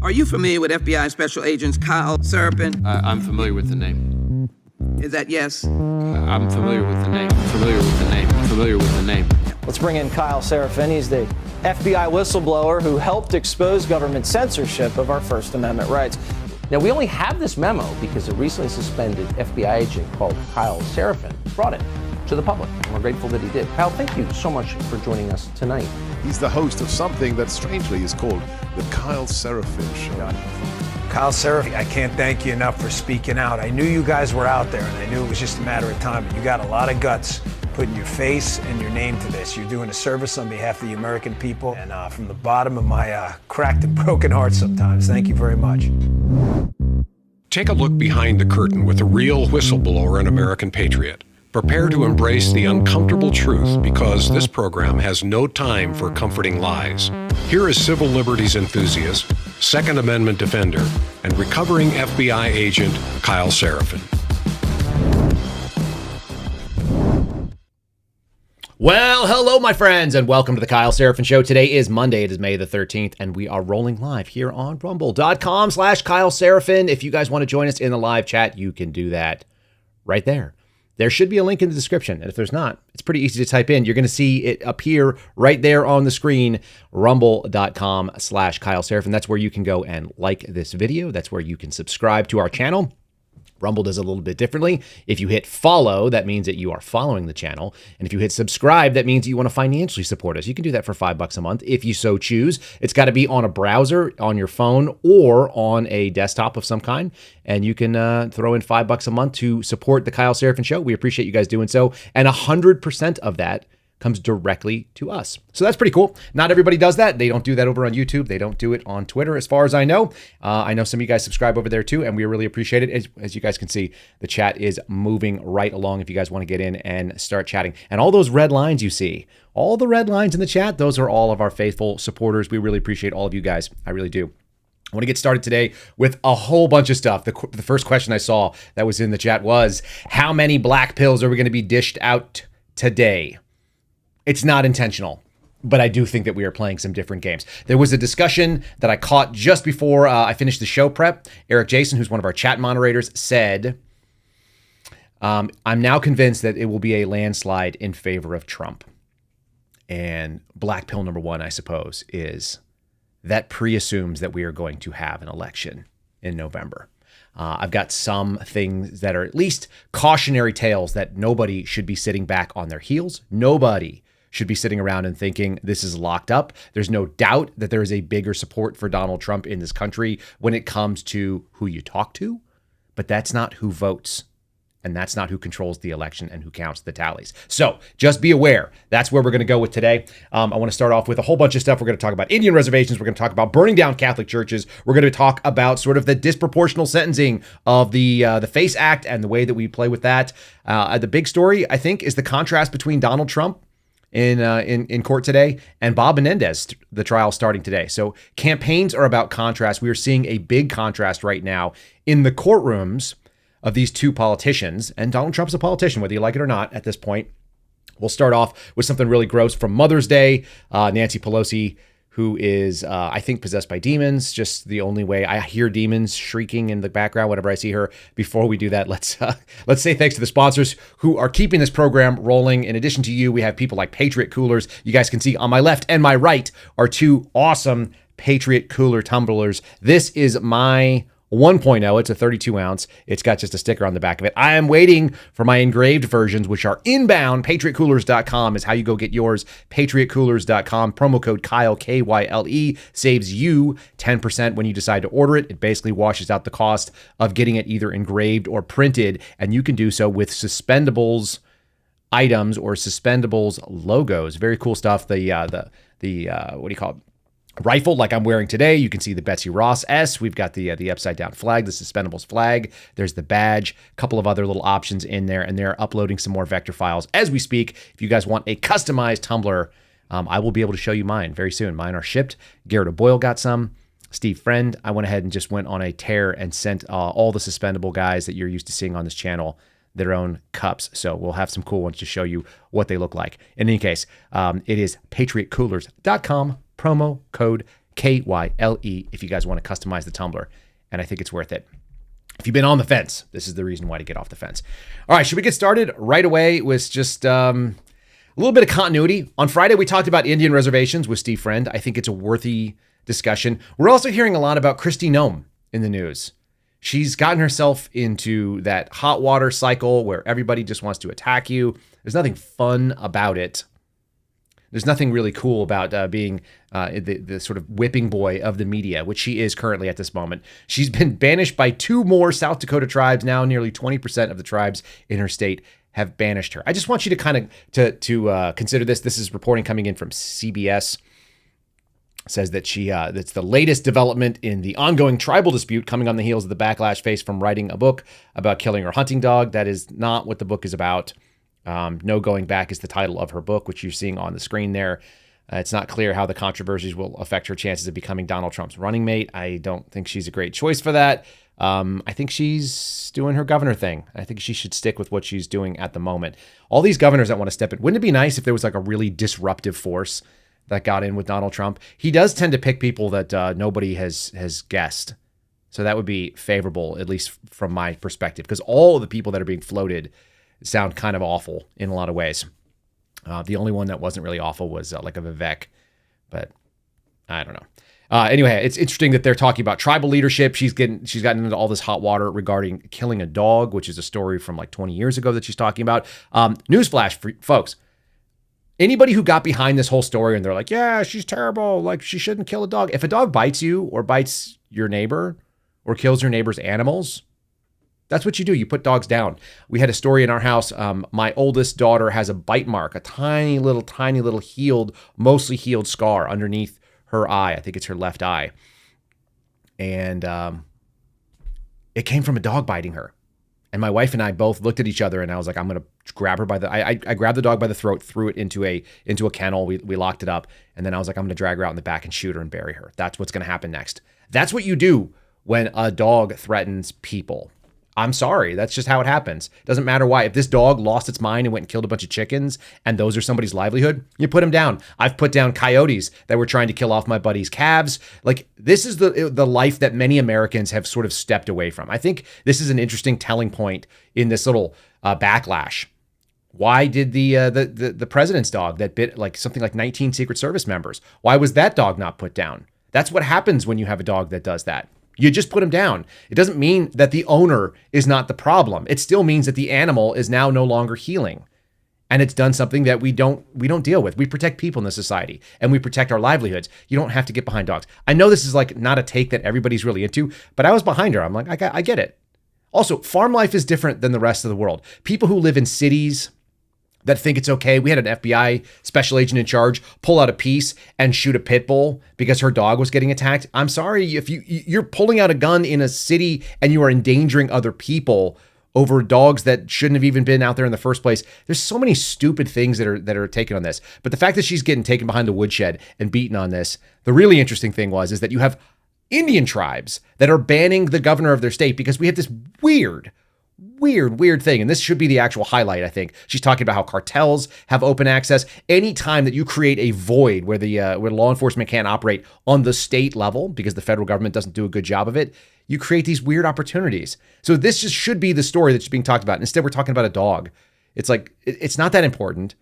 Are you familiar with FBI Special Agents Kyle Seraphin? I'm familiar with the name. Is that yes? I'm familiar with the name. Let's bring in Kyle Seraphin. He's the FBI whistleblower who helped expose government censorship of our First Amendment rights. Now, we only have this memo because a recently suspended FBI agent called Kyle Seraphin brought it to the public, and we're grateful that he did. Kyle, thank you so much for joining us tonight. He's the host of something that strangely is called the Kyle Seraphin Show. Kyle Seraphin, I can't thank you enough for speaking out. I knew you guys were out there, and I knew it was just a matter of time, but you got a lot of guts putting your face and your name to this. You're doing a service on behalf of the American people, and from the bottom of my cracked and broken heart sometimes, thank you very much. Take a look behind the curtain with a real whistleblower and American patriot. Prepare to embrace the uncomfortable truth because this program has no time for comforting lies. Here is civil liberties enthusiast, Second Amendment defender, and recovering FBI agent Kyle Seraphin. Well, hello, my friends, and welcome to the Kyle Seraphin Show. Today is Monday. It is May the 13th, and we are rolling live here on rumble.com/Kyle Seraphin. If you guys want to join us in the live chat, you can do that right there. There should be a link in the description, and if there's not, it's pretty easy to type in. You're going to see it appear right there on the screen, rumble.com/Kyle Seraphin. That's where you can go and like this video. That's where you can subscribe to our channel. Rumble does a little bit differently. If you hit follow, that means that you are following the channel. And if you hit subscribe, that means you want to financially support us. You can do that for $5 a month if you so choose. It's got to be on a browser, on your phone, or on a desktop of some kind. And you can throw in $5 a month to support the Kyle Seraphin Show. We appreciate you guys doing so. And 100% of that comes directly to us. So that's pretty cool. Not everybody does that. They don't do that over on YouTube. They don't do it on Twitter, as far as I know. I know some of you guys subscribe over there too, and we really appreciate it. As you guys can see, the chat is moving right along if you guys want to get in and start chatting. And all those red lines you see, all the red lines in the chat, those are all of our faithful supporters. We really appreciate all of you guys. I really do. I want to get started today with a whole bunch of stuff. The first question I saw that was in the chat was, how many black pills are we going to be dished out today? It's not intentional, but I do think that we are playing some different games. There was a discussion that I caught just before I finished the show prep. Eric Jason, who's one of our chat moderators, said, I'm now convinced that it will be a landslide in favor of Trump. And black pill number one, I suppose, is that pre-assumes that we are going to have an election in November. I've got some things that are at least cautionary tales that nobody should be sitting back on their heels. Nobody should be sitting around and thinking this is locked up. There's no doubt that there is a bigger support for Donald Trump in this country when it comes to who you talk to, but that's not who votes. And that's not who controls the election and who counts the tallies. So just be aware. That's where we're going to go with today. I want to start off with a whole bunch of stuff. We're going to talk about Indian reservations. We're going to talk about burning down Catholic churches. We're going to talk about sort of the disproportional sentencing of the FACE Act and the way that we play with that. The big story, I think, is the contrast between Donald Trump in court today and Bob Menendez, the trial starting today. So campaigns are about contrast. We are seeing a big contrast right now in the courtrooms of these two politicians, and Donald Trump's a politician, whether you like it or not at this point. We'll start off with something really gross from Mother's Day. Nancy Pelosi, who is, I think, possessed by demons, just the only way. I hear demons shrieking in the background whenever I see her. Before we do that, let's say thanks to the sponsors who are keeping this program rolling. In addition to you, we have people like Patriot Coolers. You guys can see on my left and my right are two awesome Patriot Cooler tumblers. This is my 1.0. It's a 32 ounce. It's got just a sticker on the back of it. I am waiting for my engraved versions, which are inbound. PatriotCoolers.com is how you go get yours. PatriotCoolers.com. Promo code Kyle, Kyle, saves you 10% when you decide to order it. It basically washes out the cost of getting it either engraved or printed, and you can do so with Suspendables items or Suspendables logos. Very cool stuff. The what do you call it? Rifle like I'm wearing today. You can see the Betsy Ross S. We've got the upside down flag, the Suspendables flag. There's the badge, a couple of other little options in there, and they're uploading some more vector files as we speak. If you guys want a customized tumbler, I will be able to show you mine very soon. Mine are shipped. Garrett O'Boyle got some. Steve Friend, I went ahead and just went on a tear and sent all the Suspendable guys that you're used to seeing on this channel their own cups. So we'll have some cool ones to show you what they look like. In any case, it is patriotcoolers.com. Promo code KYLE, if you guys want to customize the Tumblr. And I think it's worth it. If you've been on the fence, this is the reason why to get off the fence. All right, should we get started right away with just a little bit of continuity? On Friday, we talked about Indian reservations with Steve Friend. I think it's a worthy discussion. We're also hearing a lot about Kristi Noem in the news. She's gotten herself into that hot water cycle where everybody just wants to attack you. There's nothing fun about it. There's nothing really cool about being the sort of whipping boy of the media, which she is currently at this moment. She's been banished by 2 more South Dakota tribes. Now nearly 20% of the tribes in her state have banished her. I just want you to kind of to consider this. This is reporting coming in from CBS. Says that that's the latest development in the ongoing tribal dispute coming on the heels of the backlash faced from writing a book about killing her hunting dog. That is not what the book is about. No Going Back is the title of her book, which you're seeing on the screen there. It's not clear how the controversies will affect her chances of becoming Donald Trump's running mate. I don't think she's a great choice for that. I think she's doing her governor thing. I think she should stick with what she's doing at the moment. All these governors that want to step in, wouldn't it be nice if there was like a really disruptive force that got in with Donald Trump? He does tend to pick people that nobody has guessed. So that would be favorable, at least from my perspective, because all of the people that are being floated sound kind of awful in a lot of ways. The only one that wasn't really awful was like a Vivek, but I don't know. Anyway, it's interesting that they're talking about tribal leadership. She's gotten into all this hot water regarding killing a dog, which is a story from like 20 years ago that she's talking about. Newsflash for folks. Anybody who got behind this whole story and they're like, yeah, she's terrible, like she shouldn't kill a dog. If a dog bites you or bites your neighbor or kills your neighbor's animals, that's what you do. You put dogs down. We had a story in our house. My oldest daughter has a bite mark, a tiny little healed, mostly healed scar underneath her eye. I think it's her left eye. And it came from a dog biting her. And my wife and I both looked at each other and I was like, I'm going to grab her by the, I grabbed the dog by the throat, threw it into a kennel. We locked it up. And then I was like, I'm going to drag her out in the back and shoot her and bury her. That's what's going to happen next. That's what you do when a dog threatens people. I'm sorry. That's just how it happens. Doesn't matter why. If this dog lost its mind and went and killed a bunch of chickens and those are somebody's livelihood, you put them down. I've put down coyotes that were trying to kill off my buddy's calves. Like, this is the life that many Americans have sort of stepped away from. I think this is an interesting telling point in this little backlash. Why did the president's dog that bit like something like 19 Secret Service members, why was that dog not put down? That's what happens when you have a dog that does that. You just put him down. It doesn't mean that the owner is not the problem. It still means that the animal is now no longer healing. And it's done something that we don't deal with. We protect people in this society and we protect our livelihoods. You don't have to get behind dogs. I know this is like not a take that everybody's really into, but I was behind her. I'm like, I get it. Also, farm life is different than the rest of the world. People who live in cities that think it's okay. We had an FBI special agent in charge pull out a piece and shoot a pit bull because her dog was getting attacked. I'm sorry, if you're pulling out a gun in a city and you are endangering other people over dogs that shouldn't have even been out there in the first place. There's so many stupid things that are taken on this. But the fact that she's getting taken behind the woodshed and beaten on this, the really interesting thing is that you have Indian tribes that are banning the governor of their state because we have this weird thing. And this should be the actual highlight, I think. She's talking about how cartels have open access. Anytime that you create a void where where law enforcement can't operate on the state level because the federal government doesn't do a good job of it, you create these weird opportunities. So this just should be the story that's being talked about. Instead, we're talking about a dog. It's like, it's not that important.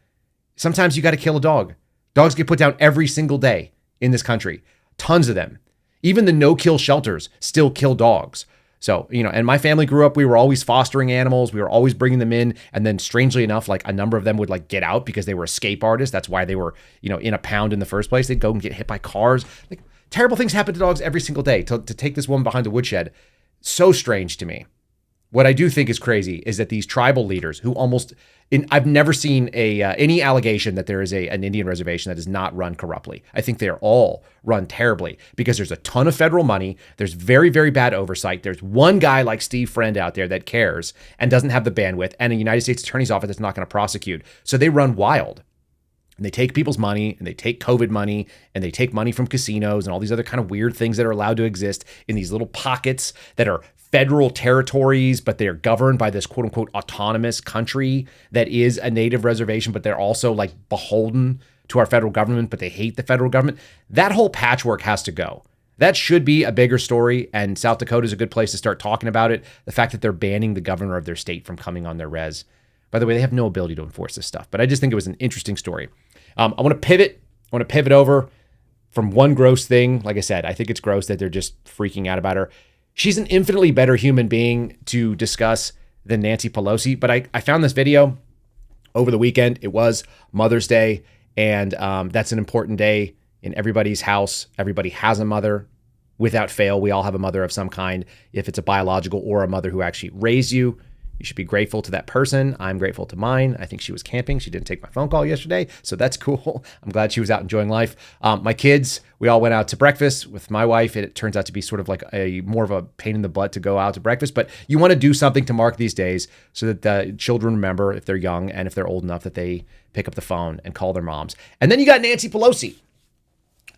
Sometimes you got to kill a dog. Dogs get put down every single day in this country. Tons of them. Even the no-kill shelters still kill dogs. So, and my family grew up, we were always fostering animals. We were always bringing them in. And then strangely enough, like a number of them would like get out because they were escape artists. That's why they were, in a pound in the first place. They'd go and get hit by cars. Like terrible things happen to dogs every single day. To take this woman behind the woodshed, so strange to me. What I do think is crazy is that these tribal leaders who I've never seen any allegation that there is an Indian reservation that is not run corruptly. I think they're all run terribly because there's a ton of federal money. There's very, very bad oversight. There's one guy like Steve Friend out there that cares and doesn't have the bandwidth, and a United States Attorney's Office that's not going to prosecute. So they run wild. And they take people's money and they take COVID money and they take money from casinos and all these other kind of weird things that are allowed to exist in these little pockets that are federal territories, but they're governed by this quote unquote autonomous country that is a native reservation, but they're also like beholden to our federal government, but they hate the federal government. That whole patchwork has to go. That should be a bigger story, and South Dakota is a good place to start talking about it. The fact that they're banning the governor of their state from coming on their res. By the way, they have no ability to enforce this stuff, but I just think it was an interesting story. I want to pivot. I want to pivot over from one gross thing. Like I said, I think it's gross that they're just freaking out about her. She's an infinitely better human being to discuss than Nancy Pelosi, but I found this video over the weekend. It was Mother's Day, and that's an important day in everybody's house. Everybody has a mother. Without fail, we all have a mother of some kind. If it's a biological or a mother who actually raised you, you should be grateful to that person. I'm grateful to mine. I think she was camping. She didn't take my phone call yesterday, so that's cool. I'm glad she was out enjoying life. My kids, we all went out to breakfast with my wife. It turns out to be sort of like a more of a pain in the butt to go out to breakfast, but you want to do something to mark these days so that the children remember, if they're young and if they're old enough, that they pick up the phone and call their moms. And then you got Nancy Pelosi,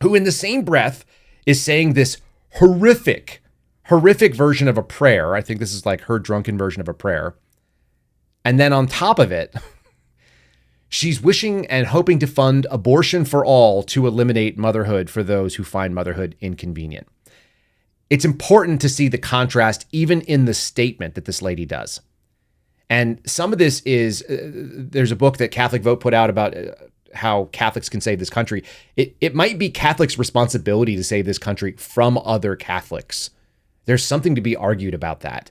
who in the same breath is saying this horrific version of a prayer. I think this is like her drunken version of a prayer. And then on top of it, she's wishing and hoping to fund abortion for all to eliminate motherhood for those who find motherhood inconvenient. It's important to see the contrast even in the statement that this lady does. And some of this is, there's a book that Catholic Vote put out about how Catholics can save this country. It might be Catholics' responsibility to save this country from other Catholics. There's something to be argued about that,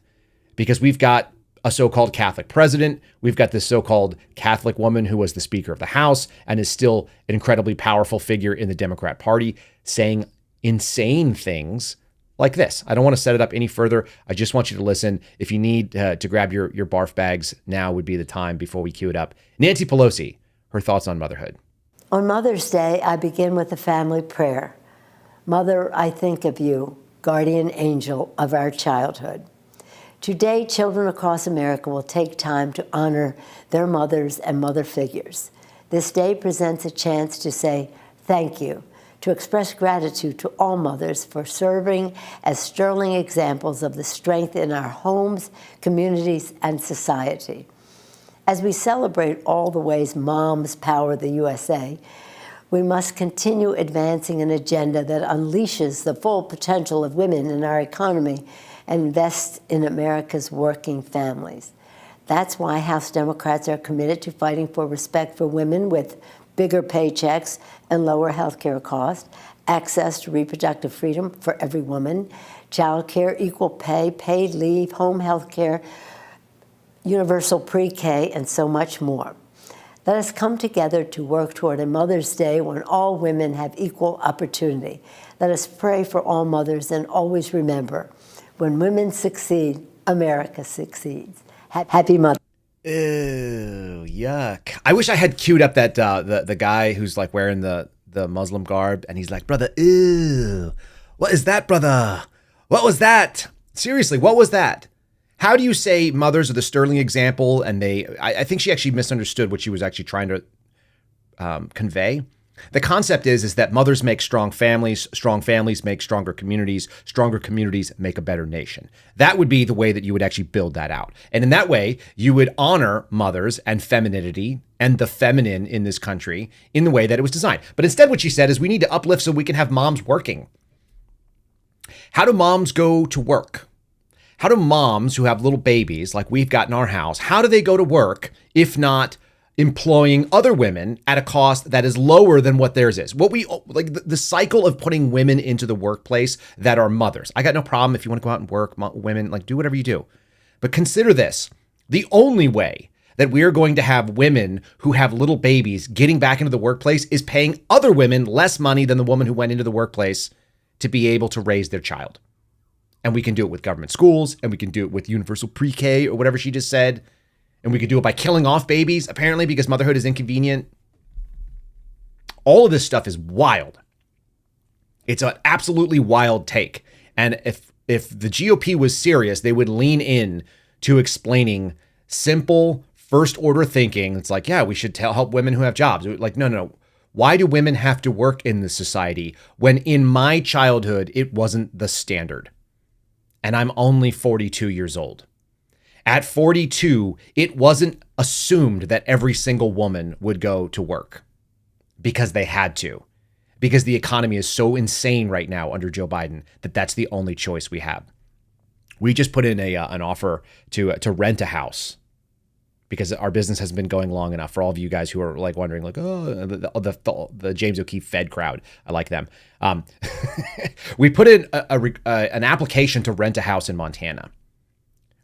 because we've got a so-called Catholic president. We've got this so-called Catholic woman who was the Speaker of the House and is still an incredibly powerful figure in the Democrat Party, saying insane things like this. I don't want to set it up any further. I just want you to listen. If you need to grab your barf bags, now would be the time before we cue it up. Nancy Pelosi, her thoughts on motherhood. On Mother's Day, I begin with a family prayer. Mother, I think of you, guardian angel of our childhood. Today, children across America will take time to honor their mothers and mother figures. This day presents a chance to say thank you, to express gratitude to all mothers for serving as sterling examples of the strength in our homes, communities, and society. As we celebrate all the ways moms power the USA, we must continue advancing an agenda that unleashes the full potential of women in our economy and invests in America's working families. That's why House Democrats are committed to fighting for respect for women with bigger paychecks and lower health care costs, access to reproductive freedom for every woman, child care, equal pay, paid leave, home health care, universal pre-K, and so much more. Let us come together to work toward a Mother's Day when all women have equal opportunity. Let us pray for all mothers and always remember, when women succeed, America succeeds. Happy Mother's Day. Ew, yuck. I wish I had queued up that the guy who's like wearing the Muslim garb, and he's like, brother, ew, what is that, brother? What was that? Seriously, what was that? How do you say mothers are the sterling example? And I think she actually misunderstood what she was actually trying to convey. The concept is that mothers make strong families make stronger communities make a better nation. That would be the way that you would actually build that out. And in that way, you would honor mothers and femininity and the feminine in this country in the way that it was designed. But instead, what she said is we need to uplift so we can have moms working. How do moms go to work? How do moms who have little babies like we've got in our house, how do they go to work if not employing other women at a cost that is lower than what theirs is? What we like the cycle of putting women into the workplace that are mothers. I got no problem if you want to go out and work, women, like do whatever you do. But consider this. The only way that we are going to have women who have little babies getting back into the workplace is paying other women less money than the woman who went into the workplace to be able to raise their child. And we can do it with government schools, and we can do it with universal pre-K or whatever she just said. And we could do it by killing off babies, apparently, because motherhood is inconvenient. All of this stuff is wild. It's an absolutely wild take. And if the GOP was serious, they would lean in to explaining simple first order thinking. It's like, yeah, we should help women who have jobs. Like, no. Why do women have to work in this society when in my childhood, it wasn't the standard? And I'm only 42 years old. At 42, it wasn't assumed that every single woman would go to work. because they had to, because the economy is so insane right now under Joe Biden that that's the only choice we have. We just put in an offer to rent a house because our business has been going long enough. For all of you guys who are like wondering, like, oh, the James O'Keefe Fed crowd, I like them. We put in an application to rent a house in Montana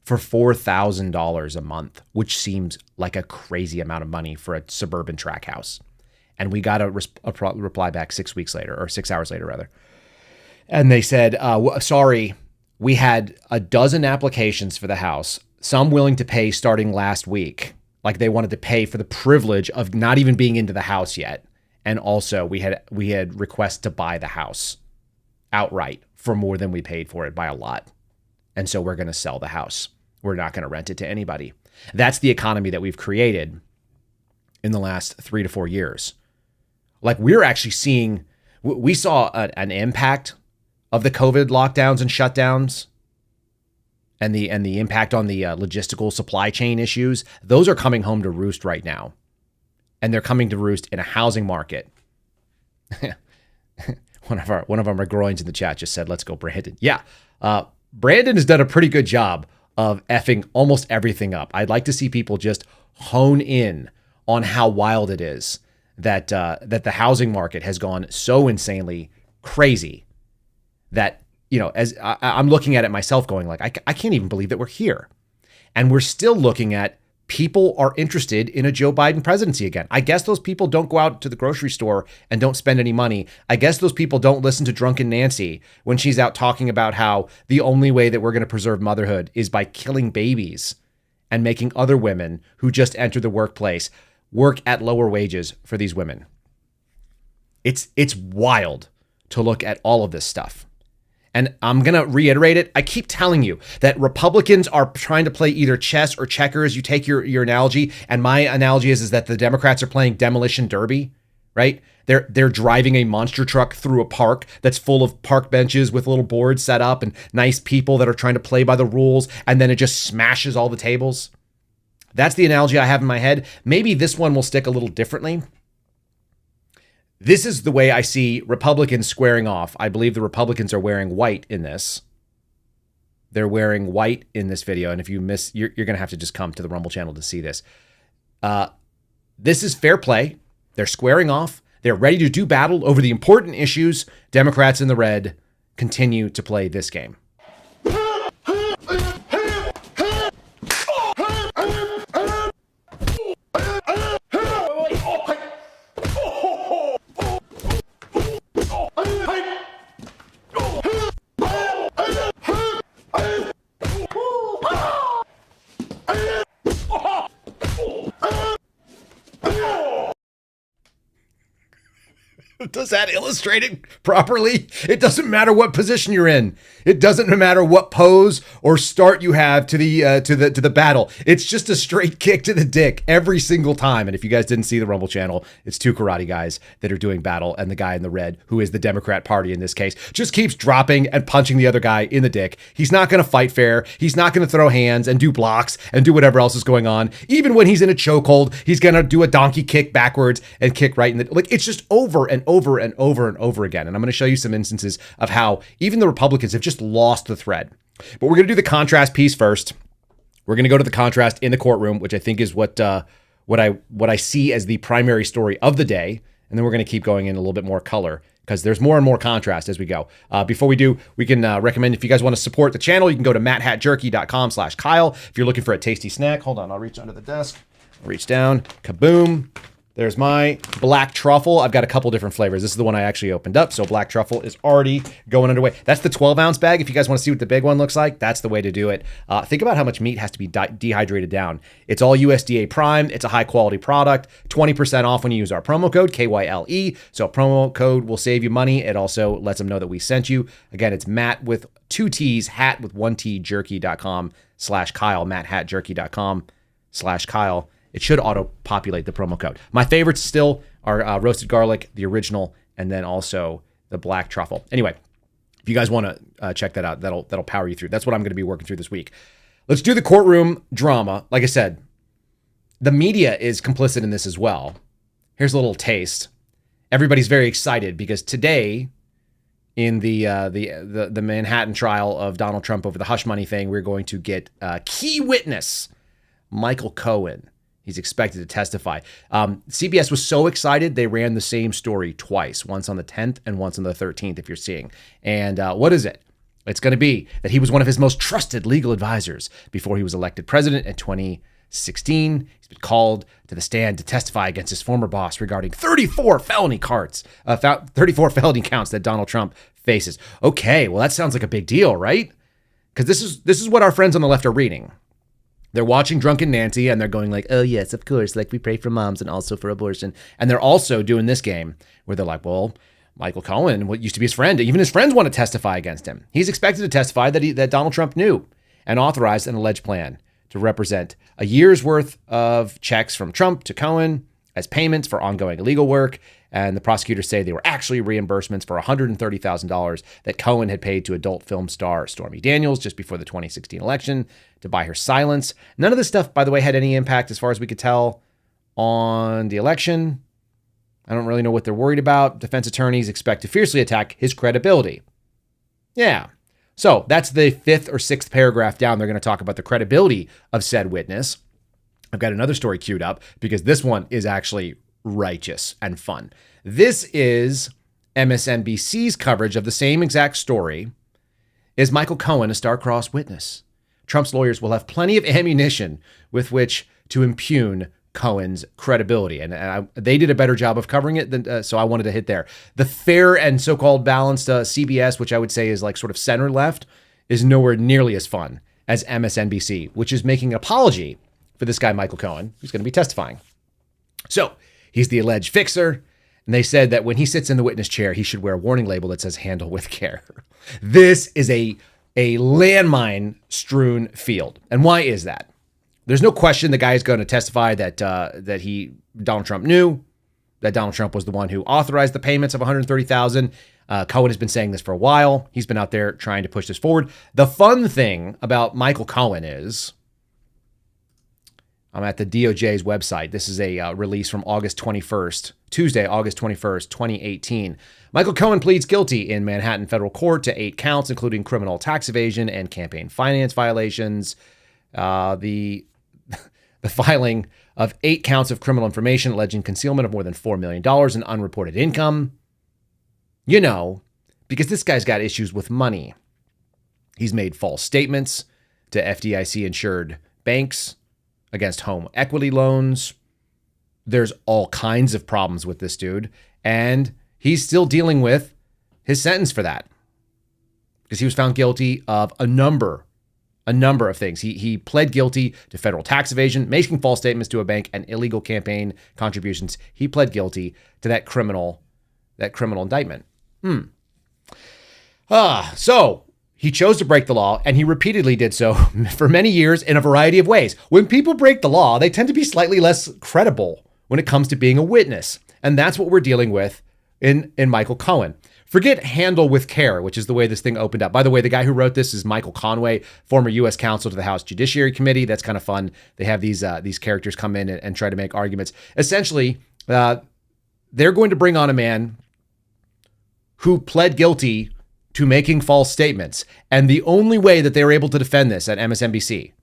for $4,000 a month, which seems like a crazy amount of money for a suburban track house. And we got a reply back 6 weeks later, or 6 hours later, rather. And they said, sorry, we had a dozen applications for the house, some willing to pay starting last week. Like they wanted to pay for the privilege of not even being into the house yet. And also we had requests to buy the house outright for more than we paid for it by a lot. And so we're going to sell the house. We're not going to rent it to anybody. That's the economy that we've created in the last 3 to 4 years. Like we're actually seeing, we saw an impact of the COVID lockdowns and shutdowns and the impact on the logistical supply chain issues. Those are coming home to roost right now. And they're coming to roost in a housing market. One of our McGroins in the chat just said, let's go, Brandon. Yeah. Brandon has done a pretty good job of effing almost everything up. I'd like to see people just hone in on how wild it is that the housing market has gone so insanely crazy that, you know, as I'm looking at it myself going like, I can't even believe that we're here. And we're still looking at people are interested in a Joe Biden presidency again. I guess those people don't go out to the grocery store and don't spend any money. I guess those people don't listen to Drunken Nancy when she's out talking about how the only way that we're going to preserve motherhood is by killing babies and making other women who just enter the workplace work at lower wages for these women. It's wild to look at all of this stuff. And I'm going to reiterate it. I keep telling you that Republicans are trying to play either chess or checkers. You take your analogy, and my analogy is that the Democrats are playing demolition derby, right? They're driving a monster truck through a park that's full of park benches with little boards set up and nice people that are trying to play by the rules, and then it just smashes all the tables. That's the analogy I have in my head. Maybe this one will stick a little differently. This is the way I see Republicans squaring off. I believe the Republicans are wearing white in this. They're wearing white in this video. And if you miss, you're going to have to just come to the Rumble channel to see this. This is fair play. They're squaring off. They're ready to do battle over the important issues. Democrats in the red continue to play this game. Does that illustrate it properly? It doesn't matter what position you're in. It doesn't matter what pose or start you have to the battle. It's just a straight kick to the dick every single time. And if you guys didn't see the Rumble channel, it's two karate guys that are doing battle, and the guy in the red, who is the Democrat Party in this case, just keeps dropping and punching the other guy in the dick. He's not going to fight fair. He's not going to throw hands and do blocks and do whatever else is going on. Even when he's in a chokehold, he's going to do a donkey kick backwards and kick right in the, like, it's just over and over and over and over again. And I'm going to show you some instances of how even the Republicans have just lost the thread. But we're going to do the contrast piece first. We're going to go to the contrast in the courtroom, which I think is what I see as the primary story of the day. And then we're going to keep going in a little bit more color because there's more and more contrast as we go. Before we do, we can recommend, if you guys want to support the channel, you can go to matthatjerky.com/Kyle. If you're looking for a tasty snack, hold on, I'll reach under the desk. Reach down, kaboom. There's my black truffle. I've got a couple different flavors. This is the one I actually opened up. So black truffle is already going underway. That's the 12-ounce bag. If you guys want to see what the big one looks like, that's the way to do it. Think about how much meat has to be dehydrated down. It's all USDA prime. It's a high quality product. 20% off when you use our promo code, KYLE. So promo code will save you money. It also lets them know that we sent you. Again, it's Matt with 2 T's, hat with 1 T, jerky.com/Kyle, matthatjerky.com/Kyle. It should auto-populate the promo code. My favorites still are roasted garlic, the original, and then also the black truffle. Anyway, if you guys want to check that out, that'll power you through. That's what I'm going to be working through this week. Let's do the courtroom drama. Like I said, the media is complicit in this as well. Here's a little taste. everybody's very excited because today, in the Manhattan trial of Donald Trump over the hush money thing, we're going to get key witness Michael Cohen. He's expected to testify. CBS was so excited, they ran the same story twice, once on the 10th and once on the 13th, if you're seeing. And what is it? It's going to be that he was one of his most trusted legal advisors before he was elected president in 2016. He's been called to the stand to testify against his former boss regarding 34 felony counts that Donald Trump faces. Okay, well, that sounds like a big deal, right? Because this is what our friends on the left are reading. They're watching Drunken Nancy and they're going like, oh, yes, of course. Like, we pray for moms and also for abortion. And they're also doing this game where they're like, well, Michael Cohen, what used to be his friend, even his friends want to testify against him. He's expected to testify that Donald Trump knew and authorized an alleged plan to represent a year's worth of checks from Trump to Cohen as payments for ongoing illegal work. And the prosecutors say they were actually reimbursements for $130,000 that Cohen had paid to adult film star Stormy Daniels just before the 2016 election to buy her silence. None of this stuff, by the way, had any impact, as far as we could tell, on the election. I don't really know what they're worried about. Defense attorneys expect to fiercely attack his credibility. Yeah. So that's the 5th or 6th paragraph down. They're going to talk about the credibility of said witness. I've got another story queued up because this one is actually righteous and fun. This is MSNBC's coverage of the same exact story. Is Michael Cohen a star-crossed witness? Trump's lawyers will have plenty of ammunition with which to impugn Cohen's credibility. And they did a better job of covering it than, so I wanted to hit there. The fair and so-called balanced CBS, which I would say is like sort of center left, is nowhere nearly as fun as MSNBC, which is making an apology for this guy, Michael Cohen, who's going to be testifying. So he's the alleged fixer. And they said that when he sits in the witness chair, he should wear a warning label that says handle with care. This is a landmine strewn field. And why is that? There's no question the guy is going to testify that Donald Trump knew, that Donald Trump was the one who authorized the payments of $130,000. Cohen has been saying this for a while. He's been out there trying to push this forward. The fun thing about Michael Cohen is, I'm at the DOJ's website. This is a release from Tuesday, August 21st, 2018. Michael Cohen pleads guilty in Manhattan federal court to 8 counts, including criminal tax evasion and campaign finance violations. The filing of 8 counts of criminal information alleging concealment of more than $4 million in unreported income. You know, because this guy's got issues with money. He's made false statements to FDIC-insured banks against home equity loans. There's all kinds of problems with this dude, and he's still dealing with his sentence for that because he was found guilty of a number of things. He pled guilty to federal tax evasion, making false statements to a bank, and illegal campaign contributions. He pled guilty to that criminal indictment. So he chose to break the law, and he repeatedly did so for many years in a variety of ways. When people break the law, they tend to be slightly less credible when it comes to being a witness. And that's what we're dealing with in Michael Cohen. Forget handle with care, which is the way this thing opened up. By the way, the guy who wrote this is Michael Conway, former U.S. counsel to the House Judiciary Committee. That's kind of fun. They have these characters come in and try to make arguments. Essentially, they're going to bring on a man who pled guilty to making false statements. And the only way that they were able to defend this at MSNBC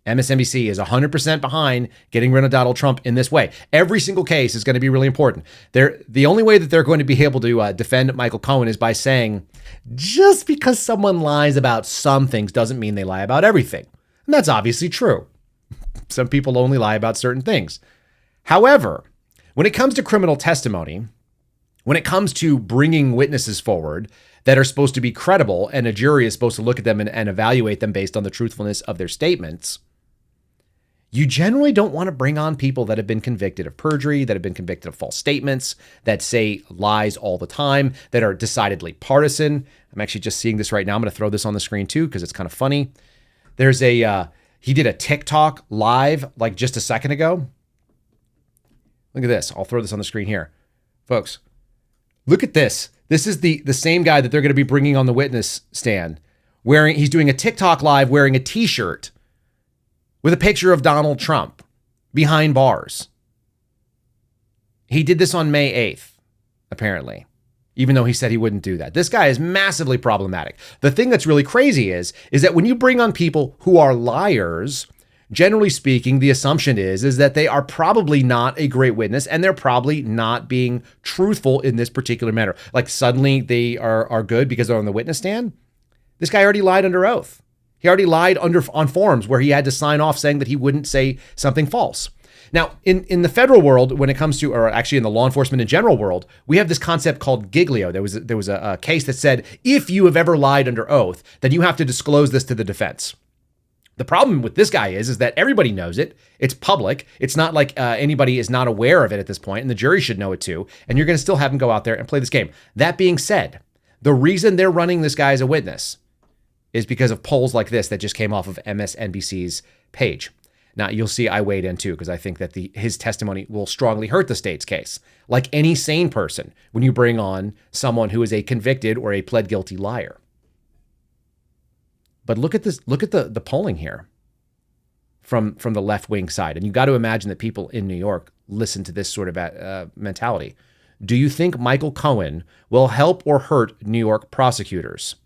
is 100% behind getting rid of Donald Trump in this way. Every single case is going to be really important. The only way that they're going to be able to defend Michael Cohen is by saying, just because someone lies about some things doesn't mean they lie about everything. And that's obviously true. Some people only lie about certain things. However, when it comes to criminal testimony, when it comes to bringing witnesses forward that are supposed to be credible and a jury is supposed to look at them and evaluate them based on the truthfulness of their statements, you generally don't want to bring on people that have been convicted of perjury, that have been convicted of false statements, that say lies all the time, that are decidedly partisan. I'm actually just seeing this right now. I'm going to throw this on the screen too because it's kind of funny. There's he did a TikTok live like just a second ago. Look at this. I'll throw this on the screen here. Folks, look at this. This is the same guy that they're going to be bringing on the witness stand. He's doing a TikTok live wearing a t-shirt with a picture of Donald Trump behind bars. He did this on May 8th. apparently, even though he said he wouldn't do that. This guy is massively problematic. The thing that's really crazy is that when you bring on people who are liars, generally speaking, the assumption is that they are probably not a great witness and they're probably not being truthful in this particular matter. Like suddenly they are good because they're on the witness stand. This guy already lied under oath. He already lied on forms where he had to sign off saying that he wouldn't say something false. Now, in the federal world, when it comes to, or actually in the law enforcement in general world, we have this concept called giglio. There was a case that said, if you have ever lied under oath, then you have to disclose this to the defense. The problem with this guy is that everybody knows it. It's public. It's not like anybody is not aware of it at this point, and the jury should know it too. And you're going to still have him go out there and play this game. That being said, the reason they're running this guy as a witness is because of polls like this that just came off of MSNBC's page. Now, you'll see I weighed in too, because I think that his testimony will strongly hurt the state's case. Like any sane person, when you bring on someone who is a convicted or a pled guilty liar. But look at this. Look at the polling here from the left-wing side. And you got to imagine that people in New York listen to this sort of mentality. Do you think Michael Cohen will help or hurt New York prosecutors?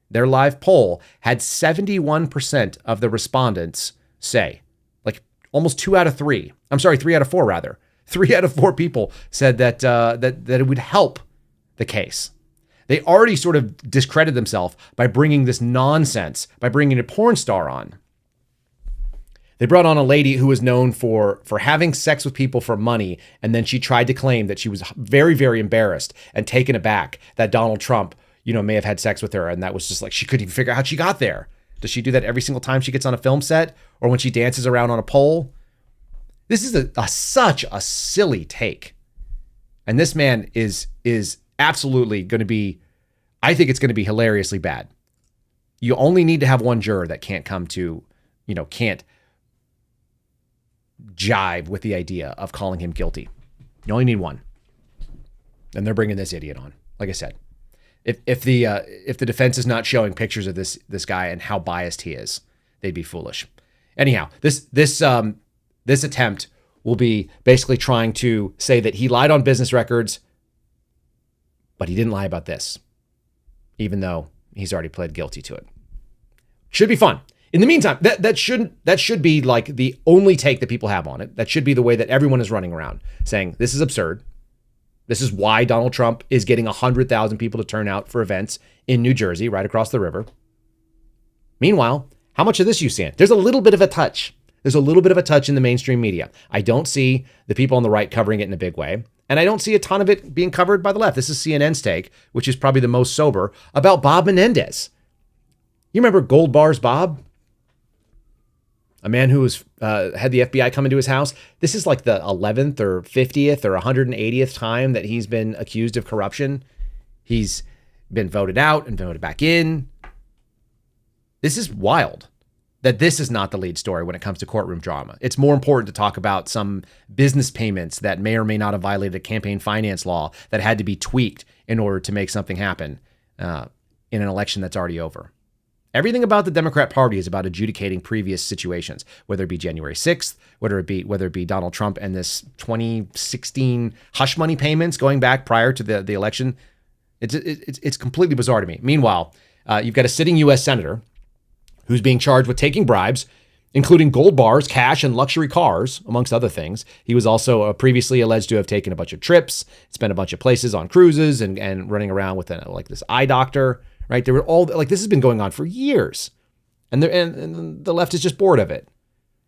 Their live poll had 71% of the respondents say, like almost 2 out of 3. I'm sorry, 3 out of 4 rather. 3 out of 4 people said that it would help the case. They already sort of discredit themselves by bringing this nonsense, by bringing a porn star on. They brought on a lady who was known for having sex with people for money, and then she tried to claim that she was very, very embarrassed and taken aback that Donald Trump, may have had sex with her, and that was just like she couldn't even figure out how she got there. Does she do that every single time she gets on a film set or when she dances around on a pole? This is such a silly take. And this man is absolutely going to be, I think it's going to be hilariously bad. You only need to have one juror that can't come to, can't jive with the idea of calling him guilty. You only need one. And they're bringing this idiot on. Like I said, if the defense is not showing pictures of this guy and how biased he is, they'd be foolish. Anyhow, this attempt will be basically trying to say that he lied on business records, but he didn't lie about this, even though he's already pled guilty to it. Should be fun. In the meantime, that should be like the only take that people have on it. That should be the way that everyone is running around saying this is absurd. This is why Donald Trump is getting 100,000 people to turn out for events in New Jersey, right across the river. Meanwhile, how much of this you seeing? There's a little bit of a touch. There's a little bit of a touch in the mainstream media. I don't see the people on the right covering it in a big way. And I don't see a ton of it being covered by the left. This is CNN's take, which is probably the most sober, about Bob Menendez. You remember Gold Bars Bob? A man who was had the FBI come into his house. This is like the 11th or 50th or 180th time that he's been accused of corruption. He's been voted out and voted back in. This is wild that this is not the lead story when it comes to courtroom drama. It's more important to talk about some business payments that may or may not have violated a campaign finance law that had to be tweaked in order to make something happen in an election that's already over. Everything about the Democrat Party is about adjudicating previous situations, whether it be January 6th, whether it be Donald Trump and this 2016 hush money payments going back prior to the election. It's completely bizarre to me. Meanwhile, you've got a sitting U.S. senator who's being charged with taking bribes, including gold bars, cash, and luxury cars, amongst other things. He was also previously alleged to have taken a bunch of trips, spent a bunch of places on cruises, and running around with this eye doctor. Right, they were all like this has been going on for years, and the left is just bored of it.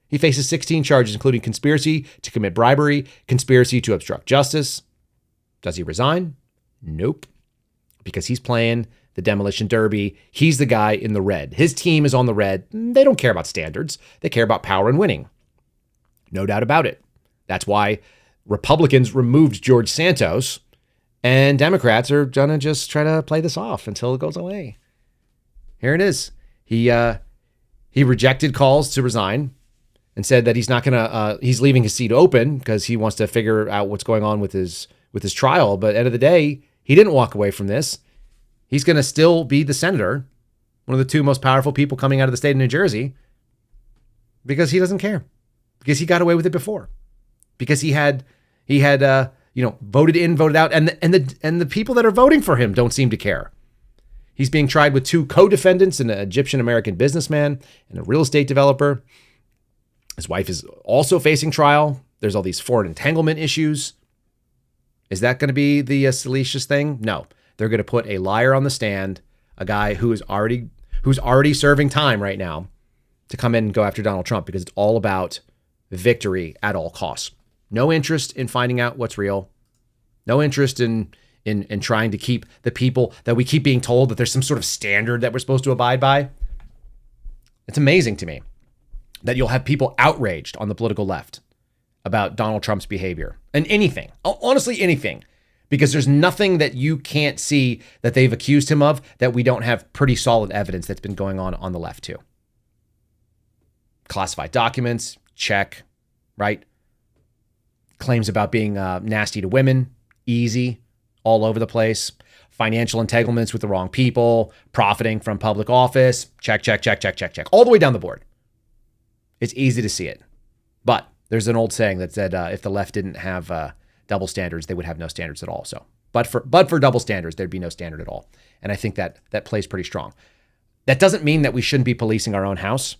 He faces 16 charges, including conspiracy to commit bribery, conspiracy to obstruct justice. Does he resign? Nope, because he's playing the demolition derby. He's the guy in the red. His team is on the red. They don't care about standards. They care about power and winning. No doubt about it. That's why Republicans removed George Santos. And Democrats are going to just try to play this off until it goes away. Here it is. He rejected calls to resign and said that he's not going to, he's leaving his seat open because he wants to figure out what's going on with his trial. But at the end of the day, he didn't walk away from this. He's going to still be the senator, one of the 2 most powerful people coming out of the state of New Jersey, because he doesn't care, because he got away with it before, because he had voted in, voted out, and the people that are voting for him don't seem to care. He's being tried with 2 co-defendants, an Egyptian-American businessman and a real estate developer. His wife is also facing trial. There's all these foreign entanglement issues. Is that going to be the salacious thing? No. They're going to put a liar on the stand, a guy who's already serving time right now, to come in and go after Donald Trump, because it's all about victory at all costs. No interest in finding out what's real. No interest in trying to keep the people that we keep being told that there's some sort of standard that we're supposed to abide by. It's amazing to me that you'll have people outraged on the political left about Donald Trump's behavior and anything, honestly, anything, because there's nothing that you can't see that they've accused him of that we don't have pretty solid evidence that's been going on the left too. Classified documents, check, right? Claims about being nasty to women, easy, all over the place. Financial entanglements with the wrong people, profiting from public office, check, all the way down the board. It's easy to see it. But there's an old saying that said if the left didn't have double standards, they would have no standards at all. So, but for double standards, there'd be no standard at all. And I think that plays pretty strong. That doesn't mean that we shouldn't be policing our own house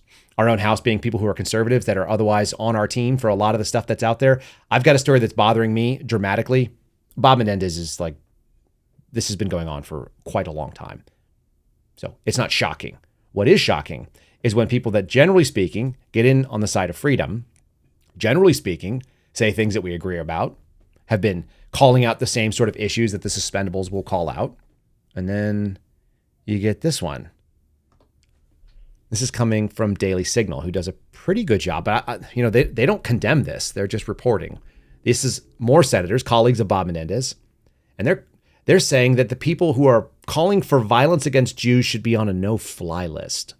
being people who are conservatives that are otherwise on our team for a lot of the stuff that's out there. I've got a story that's bothering me dramatically. Bob Menendez is like, this has been going on for quite a long time. So it's not shocking. What is shocking is when people that, generally speaking, get in on the side of freedom, generally speaking, say things that we agree about, have been calling out the same sort of issues that the suspendables will call out. And then you get this one. This is coming from Daily Signal, who does a pretty good job. But they don't condemn this. They're just reporting. This is more senators, colleagues of Bob Menendez, and they're saying that the people who are calling for violence against Jews should be on a no-fly list.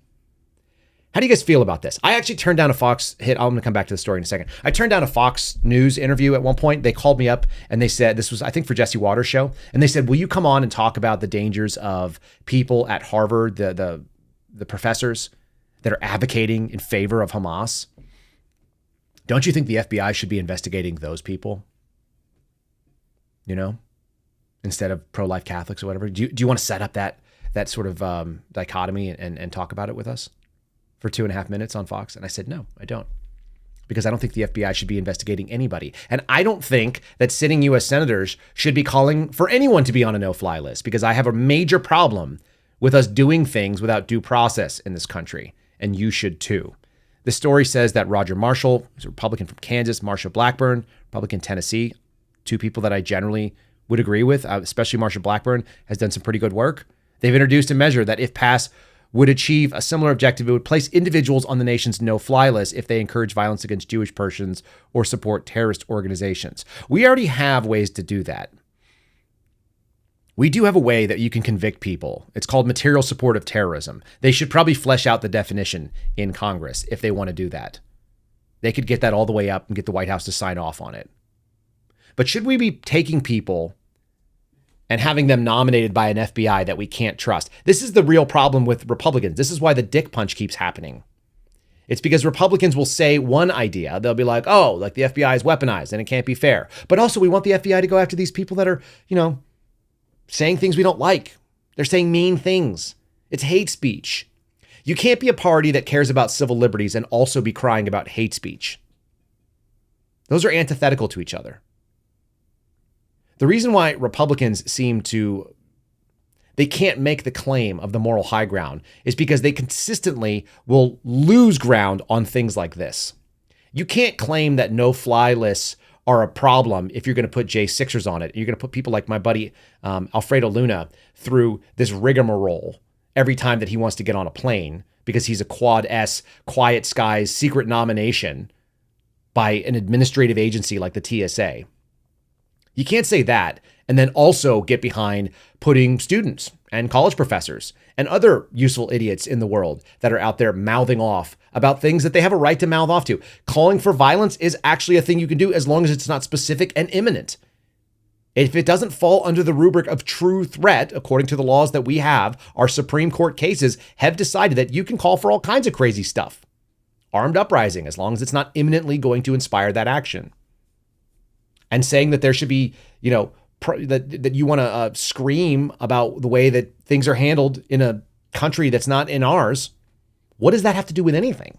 How do you guys feel about this? I actually turned down a Fox hit. I'm going to come back to the story in a second. I turned down a Fox News interview at one point. They called me up and they said, this was, I think, for Jesse Waters' show. And they said, will you come on and talk about the dangers of people at Harvard, the professors that are advocating in favor of Hamas? Don't you think the FBI should be investigating those people? Instead of pro-life Catholics or whatever. Do you want to set up that sort of dichotomy and talk about it with us for 2.5 minutes on Fox? And I said, no, I don't. Because I don't think the FBI should be investigating anybody. And I don't think that sitting U.S. senators should be calling for anyone to be on a no-fly list, because I have a major problem with us doing things without due process in this country. And you should too. The story says that Roger Marshall, who's a Republican from Kansas, Marsha Blackburn, Republican Tennessee, 2 people that I generally would agree with, especially Marsha Blackburn, has done some pretty good work. They've introduced a measure that, if passed, would achieve a similar objective. It would place individuals on the nation's no-fly list if they encourage violence against Jewish persons or support terrorist organizations. We already have ways to do that. We do have a way that you can convict people. It's called material support of terrorism. They should probably flesh out the definition in Congress if they want to do that. They could get that all the way up and get the White House to sign off on it. But should we be taking people and having them nominated by an FBI that we can't trust? This is the real problem with Republicans. This is why the dick punch keeps happening. It's because Republicans will say one idea. They'll be like, oh, like the FBI is weaponized and it can't be fair. But also we want the FBI to go after these people that are, saying things we don't like. They're saying mean things. It's hate speech. You can't be a party that cares about civil liberties and also be crying about hate speech. Those are antithetical to each other. The reason why Republicans they can't make the claim of the moral high ground is because they consistently will lose ground on things like this. You can't claim that no-fly lists are a problem if you're going to put J6ers on it. You're going to put people like my buddy Alfredo Luna through this rigmarole every time that he wants to get on a plane because he's a Quad S, Quiet Skies secret nomination by an administrative agency like the TSA. You can't say that and then also get behind putting students and college professors and other useful idiots in the world that are out there mouthing off about things that they have a right to mouth off to. Calling for violence is actually a thing you can do as long as it's not specific and imminent. If it doesn't fall under the rubric of true threat, according to the laws that we have, our Supreme Court cases have decided that you can call for all kinds of crazy stuff. Armed uprising, as long as it's not imminently going to inspire that action. and saying that there should be, that you want to scream about the way that things are handled in a country that's not in ours. What does that have to do with anything?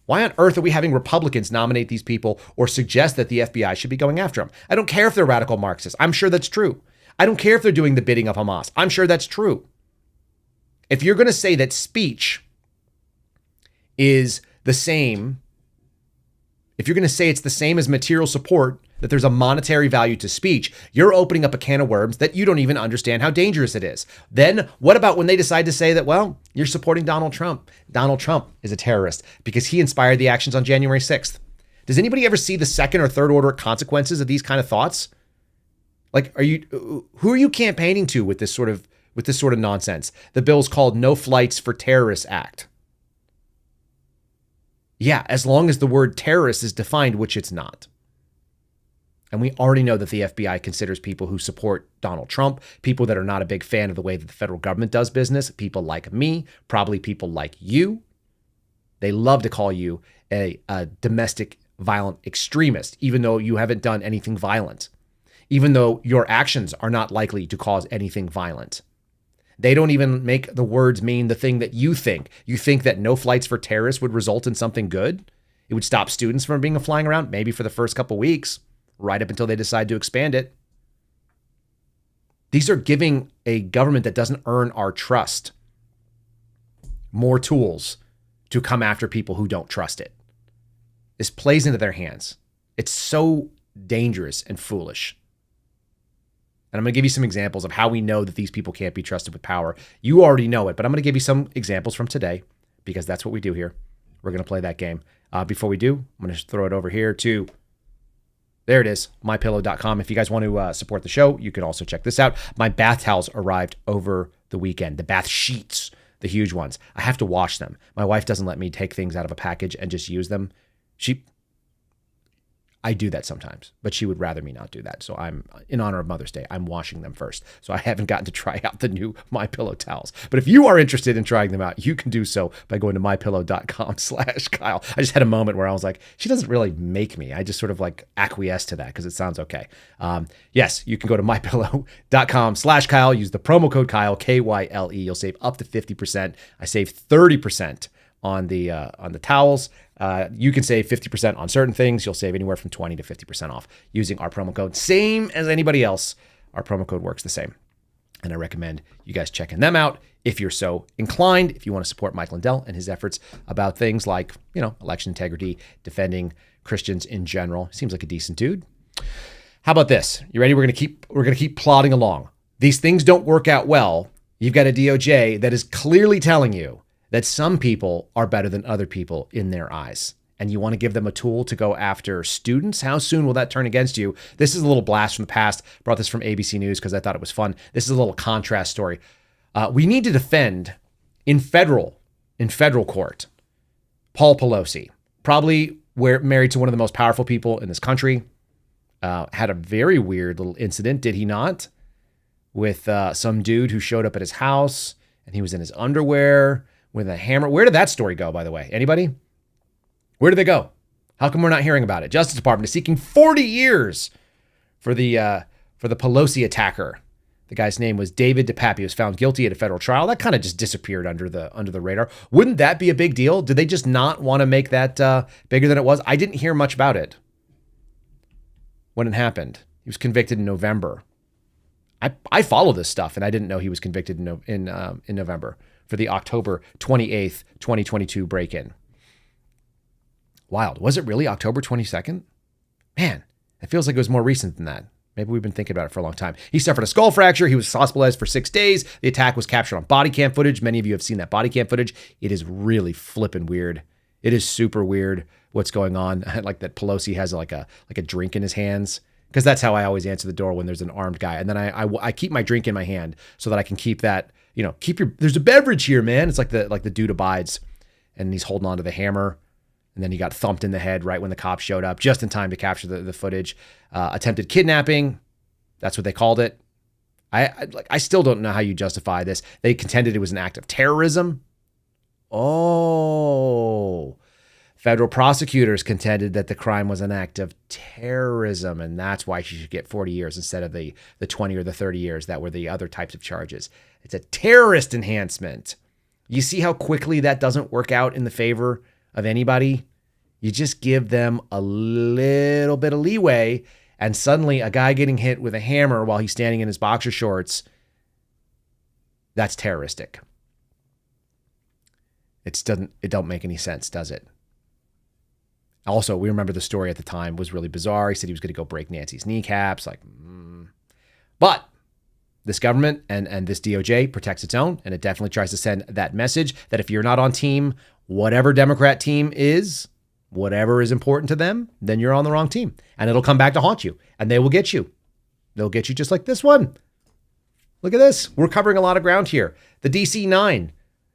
Why on earth are we having Republicans nominate these people or suggest that the FBI should be going after them? I don't care if they're radical Marxists. I'm sure that's true. I don't care if they're doing the bidding of Hamas. I'm sure that's true. If you're going to say that speech is the same, if you're going to say it's the same as material support, that there's a monetary value to speech, you're opening up a can of worms that you don't even understand how dangerous it is. Then what about when they decide to say that, well, you're supporting Donald Trump? Donald Trump is a terrorist because he inspired the actions on January 6th. Does anybody ever see the second or third order consequences of these kind of thoughts? Like, who are you campaigning to with this sort of nonsense? The bill's called No Flights for Terrorists Act. Yeah, as long as the word terrorist is defined, which it's not. And we already know that the FBI considers people who support Donald Trump, people that are not a big fan of the way that the federal government does business, people like me, probably people like you. They love to call you a domestic violent extremist, even though you haven't done anything violent, even though your actions are not likely to cause anything violent. They don't even make the words mean the thing that you think. You think that no flights for terrorists would result in something good? It would stop students from being flying around, maybe for the first couple weeks, right up until they decide to expand it. These are giving a government that doesn't earn our trust more tools to come after people who don't trust it. This plays into their hands. It's so dangerous and foolish. And I'm going to give you some examples of how we know that these people can't be trusted with power. You already know it, but I'm going to give you some examples from today because that's what we do here. We're going to play that game. Before we do, I'm going to throw it over here to, there it is, mypillow.com. If you guys want to support the show, you can also check this out. My bath towels arrived over the weekend. The bath sheets, the huge ones. I have to wash them. My wife doesn't let me take things out of a package and just use them. I do that sometimes, but she would rather me not do that. So I'm, in honor of Mother's Day, I'm washing them first. So I haven't gotten to try out the new MyPillow towels. But if you are interested in trying them out, you can do so by going to mypillow.com/Kyle. I just had a moment where I was like, she doesn't really make me. I just sort of like acquiesce to that because it sounds okay. Yes, you can go to mypillow.com/Kyle. Use the promo code Kyle, Kyle. You'll save up to 50%. I save 30% on the towels. You can save 50% on certain things. You'll save anywhere from 20 to 50% off using our promo code. Same as anybody else. Our promo code works the same. And I recommend you guys checking them out if you're so inclined, if you want to support Mike Lindell and his efforts about things like, election integrity, defending Christians in general. Seems like a decent dude. How about this? You ready? We're going to keep plodding along. These things don't work out well. You've got a DOJ that is clearly telling you that some people are better than other people in their eyes. And you want to give them a tool to go after students? How soon will that turn against you? This is a little blast from the past. Brought this from ABC News because I thought it was fun. This is a little contrast story. We need to defend in federal court Paul Pelosi, probably married to one of the most powerful people in this country. Had a very weird little incident, did he not? With some dude who showed up at his house and he was in his underwear with a hammer. Where did that story go, by the way? Anybody? Where did they go? How come we're not hearing about it? Justice Department is seeking 40 years for the Pelosi attacker. The guy's name was David DePape. He was found guilty at a federal trial. That kind of just disappeared under the radar. Wouldn't that be a big deal? Did they just not want to make that bigger than it was? I didn't hear much about it when it happened. He was convicted in November. I follow this stuff, and I didn't know he was convicted in November for the October 28th, 2022 break-in. Wild. Was it really October 22nd? Man, it feels like it was more recent than that. Maybe we've been thinking about it for a long time. He suffered a skull fracture. He was hospitalized for 6 days. The attack was captured on body cam footage. Many of you have seen that body cam footage. It is really flippin' weird. It is super weird what's going on. Like that Pelosi has like a drink in his hands. Because that's how I always answer the door when there's an armed guy. And then I keep my drink in my hand so that I can keep that, there's a beverage here, man. It's like the dude abides and he's holding on to the hammer. And then he got thumped in the head right when the cops showed up, just in time to capture the footage. Attempted kidnapping. That's what they called it. I still don't know how you justify this. They contended it was an act of terrorism. Oh, Federal prosecutors contended that the crime was an act of terrorism, and that's why she should get 40 years instead of the 20 or the 30 years that were the other types of charges. It's a terrorist enhancement. You see how quickly that doesn't work out in the favor of anybody? You just give them a little bit of leeway, and suddenly a guy getting hit with a hammer while he's standing in his boxer shorts, that's terroristic. It don't make any sense, does it? Also, we remember the story at the time was really bizarre. He said he was going to go break Nancy's kneecaps. But this government and this DOJ protects its own, and it definitely tries to send that message that if you're not on team, whatever Democrat team is, whatever is important to them, then you're on the wrong team. And it'll come back to haunt you, and they will get you. They'll get you just like this one. Look at this. We're covering a lot of ground here. The DC-9,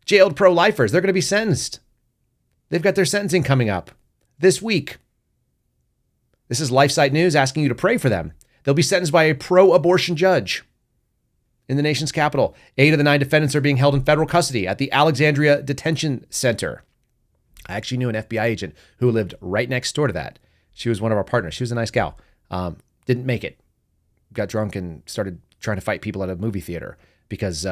jailed pro-lifers, they're going to be sentenced. They've got their sentencing coming up this week. This is LifeSite News asking you to pray for them. They'll be sentenced by a pro-abortion judge in the nation's capital. 8 of the 9 defendants are being held in federal custody at the Alexandria Detention Center. I actually knew an FBI agent who lived right next door to that. She was one of our partners. She was a nice gal. Didn't make it. Got drunk and started trying to fight people at a movie theater because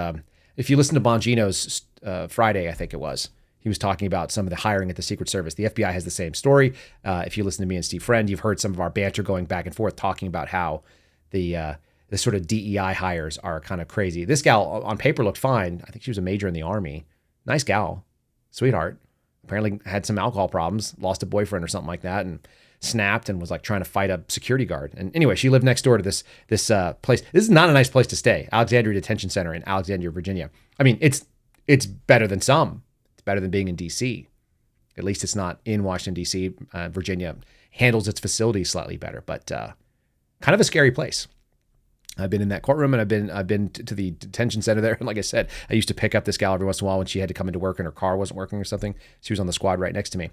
if you listen to Bongino's Friday, I think it was, he was talking about some of the hiring at the Secret Service. The FBI has the same story. If you listen to me and Steve Friend, you've heard some of our banter going back and forth talking about how the sort of DEI hires are kind of crazy. This gal on paper looked fine. I think she was a major in the Army. Nice gal. Sweetheart. Apparently had some alcohol problems, lost a boyfriend or something like that, and snapped and was like trying to fight a security guard. And anyway, she lived next door to this place. This is not a nice place to stay. Alexandria Detention Center in Alexandria, Virginia. I mean, it's better than some. It's better than being in D.C. At least it's not in Washington, D.C. Virginia handles its facilities slightly better, but kind of a scary place. I've been in that courtroom, and I've been to the detention center there. And like I said, I used to pick up this gal every once in a while when she had to come into work and her car wasn't working or something. She was on the squad right next to me.